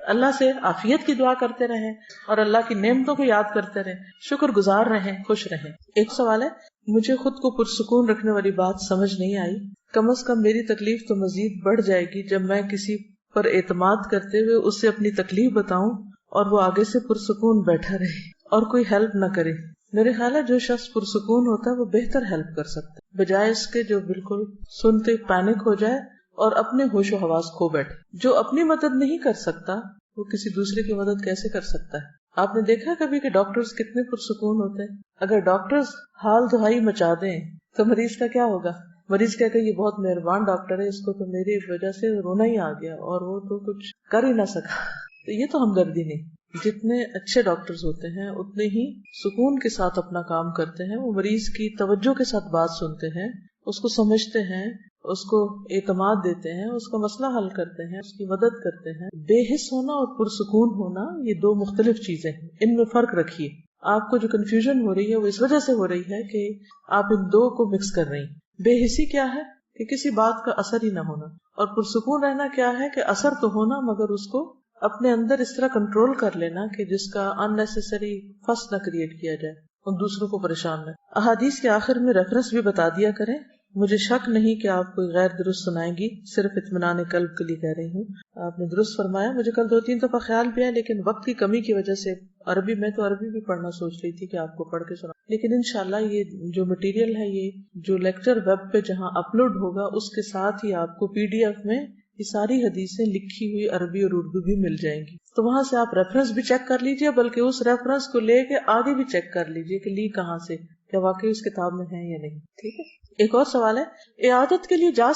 Speaker 1: اللہ سے عافیت کی دعا کرتے رہیں اور اللہ کی نعمتوں کو یاد کرتے رہیں، شکر گزار رہیں، خوش رہیں. ایک سوال ہے، مجھے خود کو پرسکون رکھنے والی بات سمجھ نہیں آئی. کم از کم میری تکلیف تو مزید بڑھ جائے گی جب میں کسی پر اعتماد کرتے ہوئے اس سے اپنی تکلیف بتاؤں اور وہ آگے سے پرسکون بیٹھا رہے اور کوئی ہیلپ نہ کرے. میرے خیال ہے جو شخص پرسکون ہوتا ہے وہ بہتر ہیلپ کر سکتا ہے، بجائے اس کے جو بالکل سنتے پینک ہو جائے اور اپنے ہوش و حواس کھو بیٹھے. جو اپنی مدد نہیں کر سکتا وہ کسی دوسرے کی مدد کیسے کر سکتا ہے؟ آپ نے دیکھا کبھی کہ ڈاکٹرز کتنے پرسکون ہوتے ہیں؟ اگر ڈاکٹرز حال دہائی مچا دیں تو مریض کا کیا ہوگا؟ مریض کہے کہ یہ بہت مہربان ڈاکٹر ہے، اس کو تو میری وجہ سے رونا ہی آ گیا اور وہ تو کچھ کر ہی نہ سکا. تو یہ تو ہمدردی نہیں. جتنے اچھے ڈاکٹرز ہوتے ہیں اتنے ہی سکون کے ساتھ اپنا کام کرتے ہیں. وہ مریض کی توجہ کے ساتھ بات سنتے ہیں، اس کو سمجھتے ہیں، اس کو اعتماد دیتے ہیں، اس کا مسئلہ حل کرتے ہیں، اس کی مدد کرتے ہیں. بے حس ہونا اور پرسکون ہونا یہ دو مختلف چیزیں ہیں، ان میں فرق رکھیے. آپ کو جو کنفیوژن ہو رہی ہے وہ اس وجہ سے ہو رہی ہے کہ آپ ان دو کو مکس کر رہی ہیں. بے حسی کیا ہے کہ کسی بات کا اثر ہی نہ ہونا، اور پرسکون رہنا کیا ہے کہ اثر تو ہونا مگر اس کو اپنے اندر اس طرح کنٹرول کر لینا کہ جس کا اننیسیسری فس نہ کریٹ کیا جائے اور دوسروں کو پریشان نہ. احادیث کے آخر میں ریفرنس بھی بتا دیا کریں. مجھے شک نہیں کہ آپ کوئی غیر درست سنائیں گی، صرف اطمینان قلب کے لیے کہہ رہی ہوں. آپ نے درست فرمایا. مجھے کل 2-3 دفعہ خیال بھی ہے لیکن وقت کی کمی کی وجہ سے عربی میں تو عربی بھی پڑھنا سوچ رہی تھی کہ آپ کو پڑھ کے سنا، لیکن انشاءاللہ یہ جو مٹیریل ہے، یہ جو لیکچر ویب پہ جہاں اپلوڈ ہوگا اس کے ساتھ ہی آپ کو PDF میں یہ ساری حدیثیں لکھی ہوئی عربی اور اردو بھی مل جائیں گی. تو وہاں سے آپ ریفرنس بھی چیک کر لیجئے، بلکہ اس ریفرنس کو لے کے آگے بھی چیک کر لیجئے کہ لی کہاں سے، کیا واقعی اس کتاب میں ہے یا نہیں. ٹھیک ہے. ایک اور سوال ہے، عیادت کے لیے جا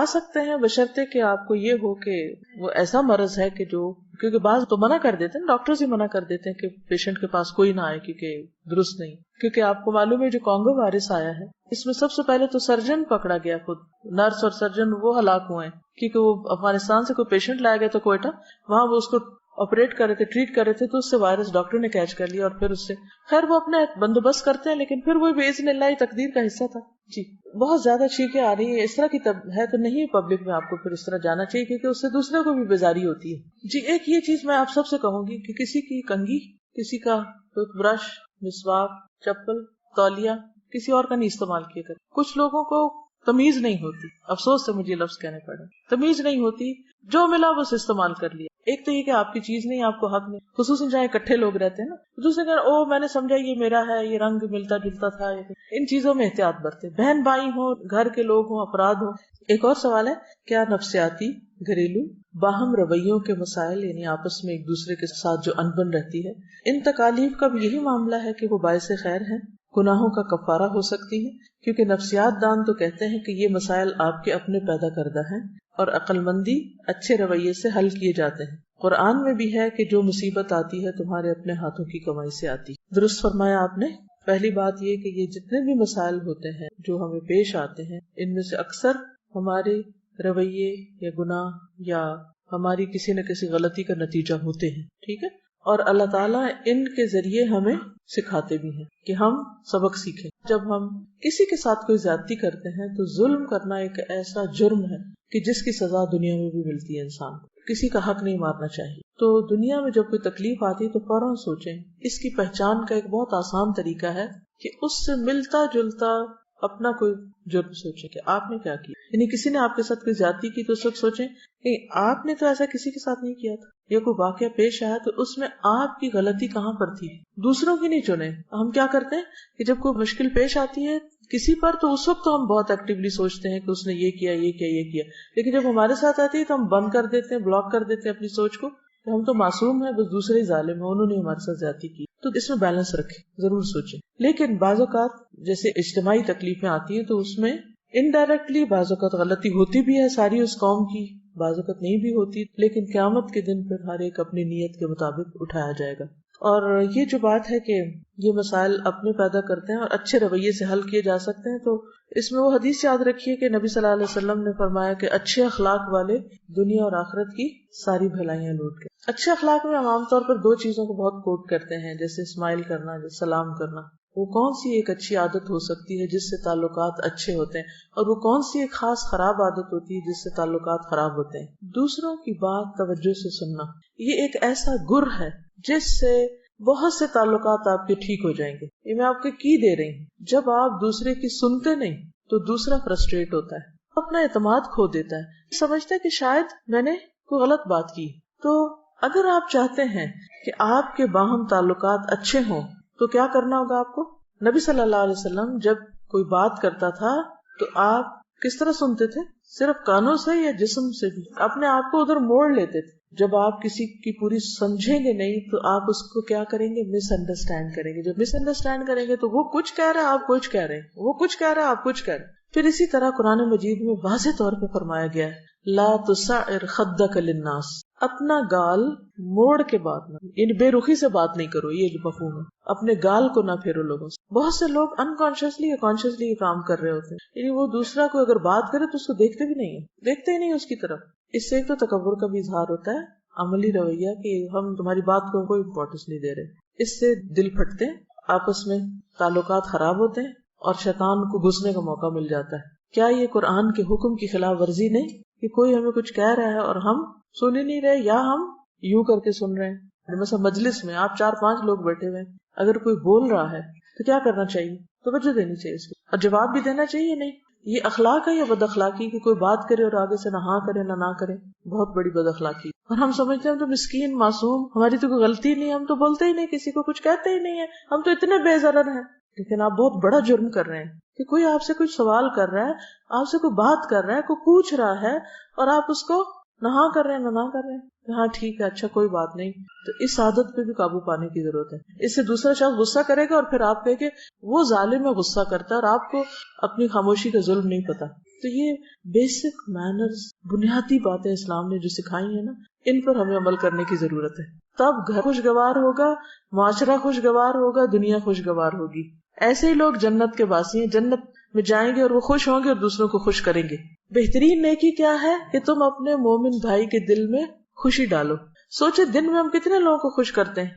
Speaker 1: سکتے ہیں بشرطے کہ آپ کو یہ ہو کہ وہ ایسا مرض ہے کہ جو، کیونکہ بعض تو منع کر دیتے ہیں، ڈاکٹرز ہی منع کر دیتے ہیں کہ پیشنٹ کے پاس کوئی نہ آئے کیونکہ درست نہیں. کیونکہ آپ کو معلوم ہے جو کانگو وائرس آیا ہے اس میں سب سے پہلے تو سرجن پکڑا گیا، خود نرس اور سرجن وہ ہلاک ہوئے ہیں کیونکہ وہ افغانستان سے کوئی پیشنٹ لایا گیا تھا کوئٹہ، وہاں وہ اس کو آپریٹ کر رہے تھے، ٹریٹ کر رہے تھے، تو اس سے وائرس ڈاکٹر نے کیچ کر لیا اور پھر اس سے خیر وہ اپنے بندوبست کرتے ہیں، لیکن پھر وہ باذن اللہ تقدیر کا حصہ تھا. جی بہت زیادہ چھینکیں آ رہی ہیں، اس طرح کی ہے تو نہیں پبلک میں آپ کو پھر اس طرح جانا چاہیے کیونکہ اس سے دوسرے کو بھی بیزاری ہوتی ہے. جی ایک یہ چیز میں آپ سب سے کہوں گی کہ کسی کی کنگھی، کسی کا ٹوتھ برش، مسواک، چپل، تولیہ کسی اور کا نہیں استعمال کیا کرے. کچھ لوگوں کو تمیز نہیں ہوتی، افسوس سے مجھے لفظ کہنے پڑے، تمیز نہیں ہوتی، جو ملا بس استعمال کر لیا. ایک تو یہ کہ آپ کی چیز نہیں، آپ کو حق نہیں، خصوصاً جہاں اکٹھے لوگ رہتے ہیں نا، دوسرے کہ او میں نے سمجھا یہ میرا ہے، یہ رنگ ملتا جلتا تھا. ان چیزوں میں احتیاط برتے، بہن بھائی ہوں، گھر کے لوگ ہوں، افراد ہوں. ایک اور سوال ہے، کیا نفسیاتی، گھریلو، باہم رویوں کے مسائل یعنی آپس میں ایک دوسرے کے ساتھ جو انبن رہتی ہے، ان تکالیف کا بھی یہی معاملہ ہے کہ وہ باعث خیر ہیں، گناہوں کا کفارہ ہو سکتی ہے؟ کیونکہ نفسیات دان تو کہتے ہیں کہ یہ مسائل آپ کے اپنے پیدا کردہ ہیں اور عقل مندی اچھے رویے سے حل کیے جاتے ہیں. قرآن میں بھی ہے کہ جو مصیبت آتی ہے تمہارے اپنے ہاتھوں کی کمائی سے آتی. درست فرمایا آپ نے. پہلی بات یہ کہ یہ جتنے بھی مسائل ہوتے ہیں جو ہمیں پیش آتے ہیں، ان میں سے اکثر ہمارے رویے یا گناہ یا ہماری کسی نہ کسی غلطی کا نتیجہ ہوتے ہیں. ٹھیک ہے. اور اللہ تعالیٰ ان کے ذریعے ہمیں سکھاتے بھی ہیں کہ ہم سبق سیکھیں. جب ہم کسی کے ساتھ کوئی زیادتی کرتے ہیں تو ظلم کرنا ایک ایسا جرم ہے کہ جس کی سزا دنیا میں بھی ملتی ہے. انسان کو کسی کا حق نہیں مارنا چاہیے. تو دنیا میں جب کوئی تکلیف آتی ہے تو فوراً سوچیں. اس کی پہچان کا ایک بہت آسان طریقہ ہے کہ اس سے ملتا جلتا اپنا کوئی جرم سوچیں کہ آپ نے کیا کیا. یعنی کسی نے آپ کے ساتھ کوئی زیادتی کی تو اس وقت سوچیں کہ آپ نے تو ایسا کسی کے ساتھ نہیں کیا تھا، یا کوئی واقعہ پیش آیا تو اس میں آپ کی غلطی کہاں پر تھی. دوسروں کی نہیں چنیں. ہم کیا کرتے ہیں کہ جب کوئی مشکل پیش آتی ہے کسی پر تو اس وقت تو ہم بہت ایکٹیولی سوچتے ہیں کہ اس نے یہ کیا یہ کیا یہ کیا، لیکن جب ہمارے ساتھ آتی ہے تو ہم بند کر دیتے ہیں، بلاک کر دیتے ہیں اپنی سوچ کو کہ ہم تو معصوم ہیں، بس دوسرے ہی ظالم ہیں، انہوں نے ہمارے ساتھ زیادتی کی. تو اس میں بیلنس رکھیں، ضرور سوچیں. لیکن بعض اوقات جیسے اجتماعی تکلیفیں آتی ہیں تو اس میں انڈائریکٹلی بعض اوقات غلطی ہوتی بھی ہے ساری اس قوم کی، بعض اوقات نہیں بھی ہوتی، لیکن قیامت کے دن پھر ہر ایک اپنی نیت کے مطابق اٹھایا جائے گا. اور یہ جو بات ہے کہ یہ مسائل اپنے پیدا کرتے ہیں اور اچھے رویے سے حل کیے جا سکتے ہیں، تو اس میں وہ حدیث یاد رکھیے کہ نبی صلی اللہ علیہ وسلم نے فرمایا کہ اچھے اخلاق والے دنیا اور آخرت کی ساری بھلائیاں لوٹ کے. اچھے اخلاق میں ہم عام طور پر دو چیزوں کو بہت کوٹ کرتے ہیں، جیسے اسمائل کرنا، جیسے سلام کرنا. وہ کون سی ایک اچھی عادت ہو سکتی ہے جس سے تعلقات اچھے ہوتے ہیں، اور وہ کون سی ایک خاص خراب عادت ہوتی ہے جس سے تعلقات خراب ہوتے ہیں. دوسروں کی بات توجہ سے سننا، یہ ایک ایسا گر ہے جس سے بہت سے تعلقات آپ کے ٹھیک ہو جائیں گے. یہ میں آپ کے کی دے رہی ہوں. جب آپ دوسرے کی سنتے نہیں تو دوسرا فرسٹریٹ ہوتا ہے، اپنا اعتماد کھو دیتا ہے، سمجھتا ہے کہ شاید میں نے کوئی غلط بات کی. تو اگر آپ چاہتے ہیں کہ آپ کے باہم تعلقات اچھے ہوں تو کیا کرنا ہوگا آپ کو؟ نبی صلی اللہ علیہ وسلم جب کوئی بات کرتا تھا تو آپ کس طرح سنتے تھے؟ صرف کانوں سے یا جسم سے بھی؟ اپنے آپ کو ادھر موڑ لیتے تھے. جب آپ کسی کی پوری سمجھیں گے نہیں تو آپ اس کو کیا کریں گے؟ مس انڈرسٹینڈ کریں گے. جب مس انڈرسٹینڈ کریں گے تو وہ کچھ کہہ رہا ہے، آپ کچھ کہہ رہے ہیں، وہ کچھ کہہ رہا ہے، آپ کچھ کہہ رہے ہیں. پھر اسی طرح قرآن مجید میں واضح طور پہ فرمایا گیا ہے لا تسعر خدک للناس، اپنا گال موڑ کے بات نہ، یعنی بے رخی سے بات نہیں کرو. یہ جو مفہوم ہے، اپنے گال کو نہ پھیرو لوگوں سے. بہت سے لوگ انکانشیسلی یا کانشیسلی یہ کام کر رہے ہوتے ہیں، یعنی وہ دوسرا کو اگر بات کرے تو اس کو دیکھتے بھی نہیں ہیں، دیکھتے ہی نہیں اس کی طرف. اس سے ایک تو تکبر کا بھی اظہار ہوتا ہے، عملی رویہ کہ ہم تمہاری بات کو کوئی امپورٹنس نہیں دے رہے. اس سے دل پھٹتے ہیں، آپس میں تعلقات خراب ہوتے ہیں اور شیطان کو گھسنے کا موقع مل جاتا ہے. کیا یہ قرآن کے حکم کی خلاف ورزی نہیں کہ کوئی ہمیں کچھ کہہ رہا ہے اور ہم سن ہی نہیں رہے، یا ہم یوں کر کے سن رہے ہیں؟ مثلا مجلس میں آپ 4-5 لوگ بیٹھے ہوئے ہیں، اگر کوئی بول رہا ہے تو کیا کرنا چاہیے؟ توجہ دینی چاہیے اس کو، اور جواب بھی دینا چاہیے. نہیں، یہ اخلاق ہے یا بد اخلاقی کہ کوئی بات کرے اور آگے سے نہ ہاں کرے نہ کرے؟ بہت بڑی بد اخلاقی. اور ہم سمجھتے ہیں ہم تو مسکین معصوم، ہماری تو کوئی غلطی نہیں، ہم تو بولتے ہی نہیں، کسی کو کچھ کہتے ہی نہیں ہے، ہم تو اتنے بے ضرر ہیں. لیکن آپ بہت بڑا جرم کر رہے ہیں کہ کوئی آپ سے کچھ سوال کر رہا ہے، آپ سے کوئی بات کر رہا ہے، کوئی پوچھ رہا ہے، اور آپ اس کو نہ ہاں کر رہے ہیں نہ کر رہے ہیں. ہاں ٹھیک ہے، اچھا کوئی بات نہیں. تو اس عادت پہ بھی قابو پانے کی ضرورت ہے. اس سے دوسرا شخص غصہ کرے گا اور پھر آپ کہے کہ وہ ظالم ہے، غصہ کرتا ہے، اور آپ کو اپنی خاموشی کا ظلم نہیں پتا. تو یہ بیسک مینرز، بنیادی باتیں اسلام نے جو سکھائی ہیں نا، ان پر ہمیں عمل کرنے کی ضرورت ہے. تب گھر خوشگوار ہوگا، معاشرہ خوشگوار ہوگا، دنیا خوشگوار ہوگی. ایسے ہی لوگ جنت کے باسی ہیں، جنت میں جائیں گے اور وہ خوش ہوں گے اور دوسروں کو خوش کریں گے. بہترین نیکی کیا ہے کہ تم اپنے مومن بھائی کے دل میں خوشی ڈالو. سوچے دن میں ہم کتنے لوگوں کو خوش کرتے ہیں،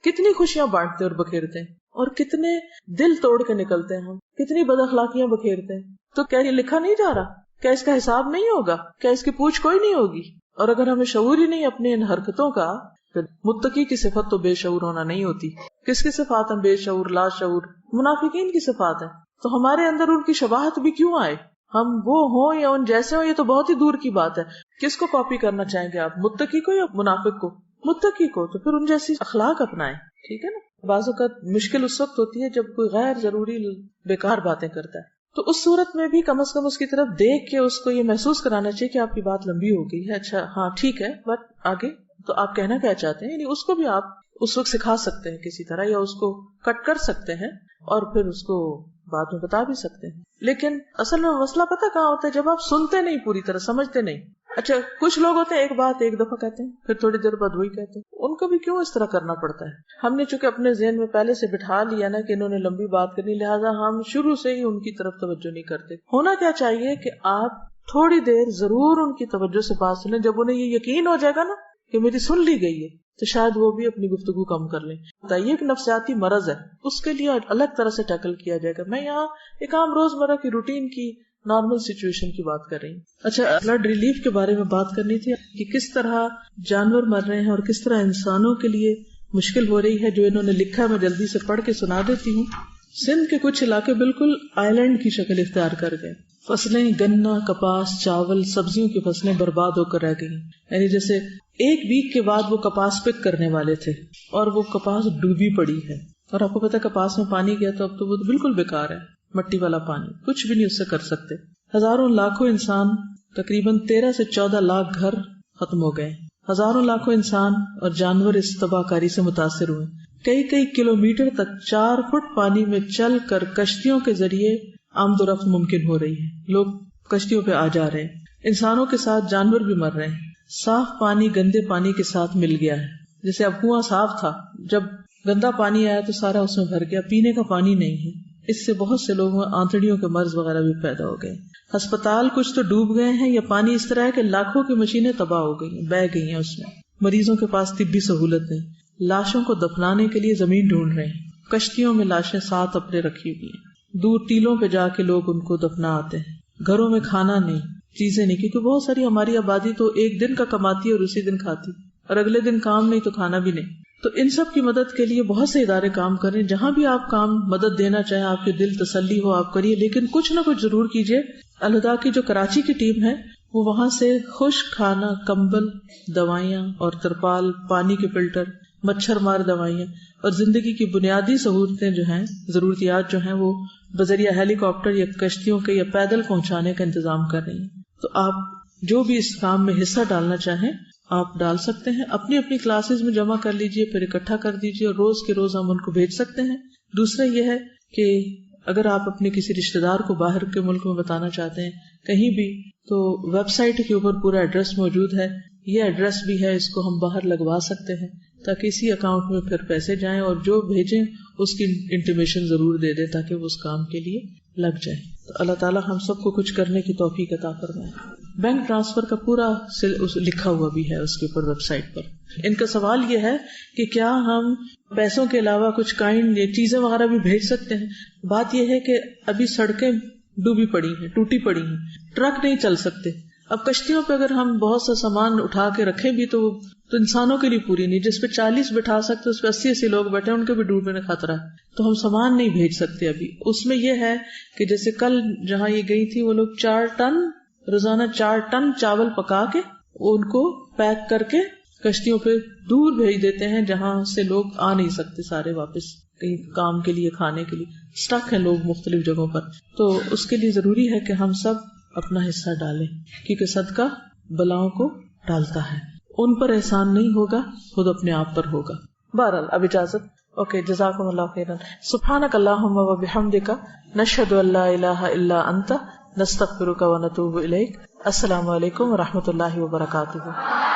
Speaker 1: کتنی خوشیاں بانٹتے اور بکھیرتے ہیں، اور کتنے دل توڑ کے نکلتے ہیں ہم، کتنی بد اخلاقیاں بکھیرتے ہیں. تو کیا یہ لکھا نہیں جا رہا؟ کیا اس کا حساب نہیں ہوگا؟ کیا اس کی پوچھ کوئی نہیں ہوگی؟ اور اگر ہمیں شعور ہی نہیں اپنے ان حرکتوں کا، پھر متقی کی صفت تو بے شعور ہونا نہیں ہوتی. کس کی صفات ہیں بے شعور، لا شعور؟ منافقین کی صفات ہیں. تو ہمارے اندر ان کی شباہت بھی کیوں آئے؟ ہم وہ ہوں یا ان جیسے ہوں، یہ تو بہت ہی دور کی بات ہے. کس کو کاپی کرنا چاہیں گے آپ، متقی کو یا منافق کو؟ متقی کو. تو پھر ان جیسی اخلاق اپنائیں. ٹھیک ہے نا. بعض اوقات مشکل اس وقت ہوتی ہے جب کوئی غیر ضروری بیکار باتیں کرتا ہے، تو اس صورت میں بھی کم از کم اس کی طرف دیکھ کے اس کو یہ محسوس کرانا چاہیے کہ آپ کی بات لمبی ہو گئی ہے، اچھا ہاں ٹھیک ہے، بٹ آگے تو آپ کہنا کیا چاہتے ہیں. یعنی اس کو بھی آپ اس وقت سکھا سکتے ہیں کسی طرح، یا اس کو کٹ کر سکتے ہیں اور پھر اس کو بعد میں بتا بھی سکتے ہیں. لیکن اصل میں مسئلہ پتہ کہاں ہوتا ہے؟ جب آپ سنتے نہیں، پوری طرح سمجھتے نہیں. اچھا کچھ لوگ ہوتے ہیں ایک بات ایک دفعہ کہتے ہیں، پھر تھوڑی دیر بعد وہی کہتے ہیں. ان کو بھی کیوں اس طرح کرنا پڑتا ہے؟ ہم نے چونکہ اپنے ذہن میں پہلے سے بٹھا لیا نا کہ انہوں نے لمبی بات کرنی، لہٰذا ہم شروع سے ہی ان کی طرف توجہ نہیں کرتے. ہونا کیا چاہیے کہ آپ تھوڑی دیر ضرور ان کی توجہ سے بات سنیں. جب انہیں یہ یقین ہو جائے گا نا کہ میری سن لی گئی ہے تو شاید وہ بھی اپنی گفتگو کم کر لیں. یہ ایک نفسیاتی مرض ہے، اس کے لیے الگ طرح سے ٹیکل کیا جائے گا. میں یہاں ایک عام روزمرہ کی روٹین کی نارمل سچویشن کی بات کر رہی ہوں. اچھا فلڈ ریلیف کے بارے میں بات کرنی تھی کہ کس طرح جانور مر رہے ہیں اور کس طرح انسانوں کے لیے مشکل ہو رہی ہے. جو انہوں نے لکھا ہے میں جلدی سے پڑھ کے سنا دیتی ہوں. سندھ کے کچھ علاقے بالکل آئی لینڈ کی شکل اختیار کر گئے. فصلیں گنا، کپاس، چاول، سبزیوں کی فصلیں برباد ہو کر رہ گئی. یعنی جیسے ایک ویک کے بعد وہ کپاس پک کرنے والے تھے اور وہ کپاس ڈوبی پڑی ہے. اور آپ کو پتا کپاس میں پانی گیا تو اب تو وہ بالکل بیکار ہے. مٹی والا پانی، کچھ بھی نہیں اس سے کر سکتے. ہزاروں لاکھوں انسان، تقریباً 13 سے 14 لاکھ گھر ختم ہو گئے. ہزاروں لاکھوں انسان اور جانور اس تباہ کاری سے متاثر ہوئے. کئی کلومیٹر تک 4 فٹ پانی میں چل کر کشتیوں کے ذریعے آمد و رفت ممکن ہو رہی ہے. لوگ کشتیوں پہ آ جا رہے ہیں، انسانوں کے ساتھ جانور بھی مر رہے ہیں. صاف پانی گندے پانی کے ساتھ مل گیا ہے. جیسے اب کنواں صاف تھا، جب گندا پانی آیا تو سارا اس میں بھر گیا، پینے کا پانی نہیں ہے. اس سے بہت سے لوگوں میں آنتڑیوں کے مرض وغیرہ بھی پیدا ہو گئے. ہسپتال کچھ تو ڈوب گئے ہیں، یا پانی اس طرح ہے کہ لاکھوں کی مشینیں تباہ ہو گئی ہیں، بہہ گئی ہیں اس میں. مریضوں کے پاس طبی سہولت نہیں. لاشوں کو دفنانے کے لیے زمین ڈھونڈ رہے ہیں. کشتیوں میں لاشیں ساتھ اپنے رکھی ہوئی ہیں. دور ٹیلوں پہ جا کے لوگ ان کو دفنا آتے ہیں. گھروں میں کھانا نہیں، چیزیں نہیں، کیونکہ بہت ساری ہماری آبادی تو ایک دن کا کماتی ہے اور اسی دن کھاتی، اور اگلے دن کام نہیں تو کھانا بھی نہیں. تو ان سب کی مدد کے لیے بہت سے ادارے کام کریں. جہاں بھی آپ کام مدد دینا چاہیں، آپ کے دل تسلی ہو، آپ کریے، لیکن کچھ نہ کچھ ضرور کیجیے. الہدا کی جو کراچی کی ٹیم ہے وہ وہاں سے خشک کھانا، کمبل، دوائیاں اور ترپال، پانی کے فلٹر، مچھر مار دوائیاں اور زندگی کی بنیادی سہولتیں جو ہیں، ضروریات جو ہیں، وہ بذریعہ ہیلی کاپٹر یا کشتیوں کے یا پیدل پہنچانے کا انتظام کر رہی ہیں. تو آپ جو بھی اس کام میں حصہ ڈالنا چاہیں آپ ڈال سکتے ہیں. اپنی اپنی کلاسز میں جمع کر لیجئے، پھر اکٹھا کر دیجئے اور روز کے روز ہم ان کو بھیج سکتے ہیں. دوسرا یہ ہے کہ اگر آپ اپنے کسی رشتہ دار کو باہر کے ملک میں بتانا چاہتے ہیں کہیں بھی، تو ویب سائٹ کے اوپر پورا ایڈریس موجود ہے. یہ ایڈریس بھی ہے، اس کو ہم باہر لگوا سکتے ہیں تاکہ اسی اکاؤنٹ میں پھر پیسے جائیں، اور جو بھیجیں اس کی انٹیمیشن ضرور دے دیں تاکہ وہ اس کام کے لیے لگ جائے. تو اللہ تعالیٰ ہم سب کو کچھ کرنے کی توفیق عطا فرمائے. بینک ٹرانسفر کا پورا لکھا ہوا بھی ہے اس کے اوپر ویب سائٹ پر. ان کا سوال یہ ہے کہ کیا ہم پیسوں کے علاوہ کچھ کائنڈ یا چیزیں وغیرہ بھی بھیج سکتے ہیں. بات یہ ہے کہ ابھی سڑکیں ڈوبی پڑی ہیں، ٹوٹی پڑی ہیں، ٹرک نہیں چل سکتے. اب کشتیوں پہ اگر ہم بہت سا سامان اٹھا کے رکھیں بھی تو انسانوں کے لیے پوری نہیں. جس پہ 40 بٹھا سکتے اس پہ 80 لوگ بیٹھے، ان کے بھی ڈوبنے کا خطرہ ہے. تو ہم سامان نہیں بھیج سکتے ابھی. اس میں یہ ہے کہ جیسے کل جہاں یہ گئی تھی وہ لوگ 4 روزانہ 4 ٹن چاول پکا کے ان کو پیک کر کے کشتیوں پہ دور بھیج دیتے ہیں، جہاں سے لوگ آ نہیں سکتے سارے واپس کہیں کام کے لیے، کھانے کے لیے. اسٹک ہیں لوگ مختلف جگہوں پر. تو اس کے لیے ضروری ہے کہ ہم سب اپنا حصہ ڈالیں، کیونکہ صدقہ بلاؤں کو ڈالتا ہے. ان پر احسان نہیں ہوگا، خود اپنے آپ پر ہوگا. بہرحال اب اجازت. اوکے، جزاکم اللہ خیرا. سبحانک اللہم و بحمدک، نشہد ان لا الہ الا انت، نستغفرک و نتوب الیک. السلام علیکم و رحمۃ اللہ وبرکاتہ.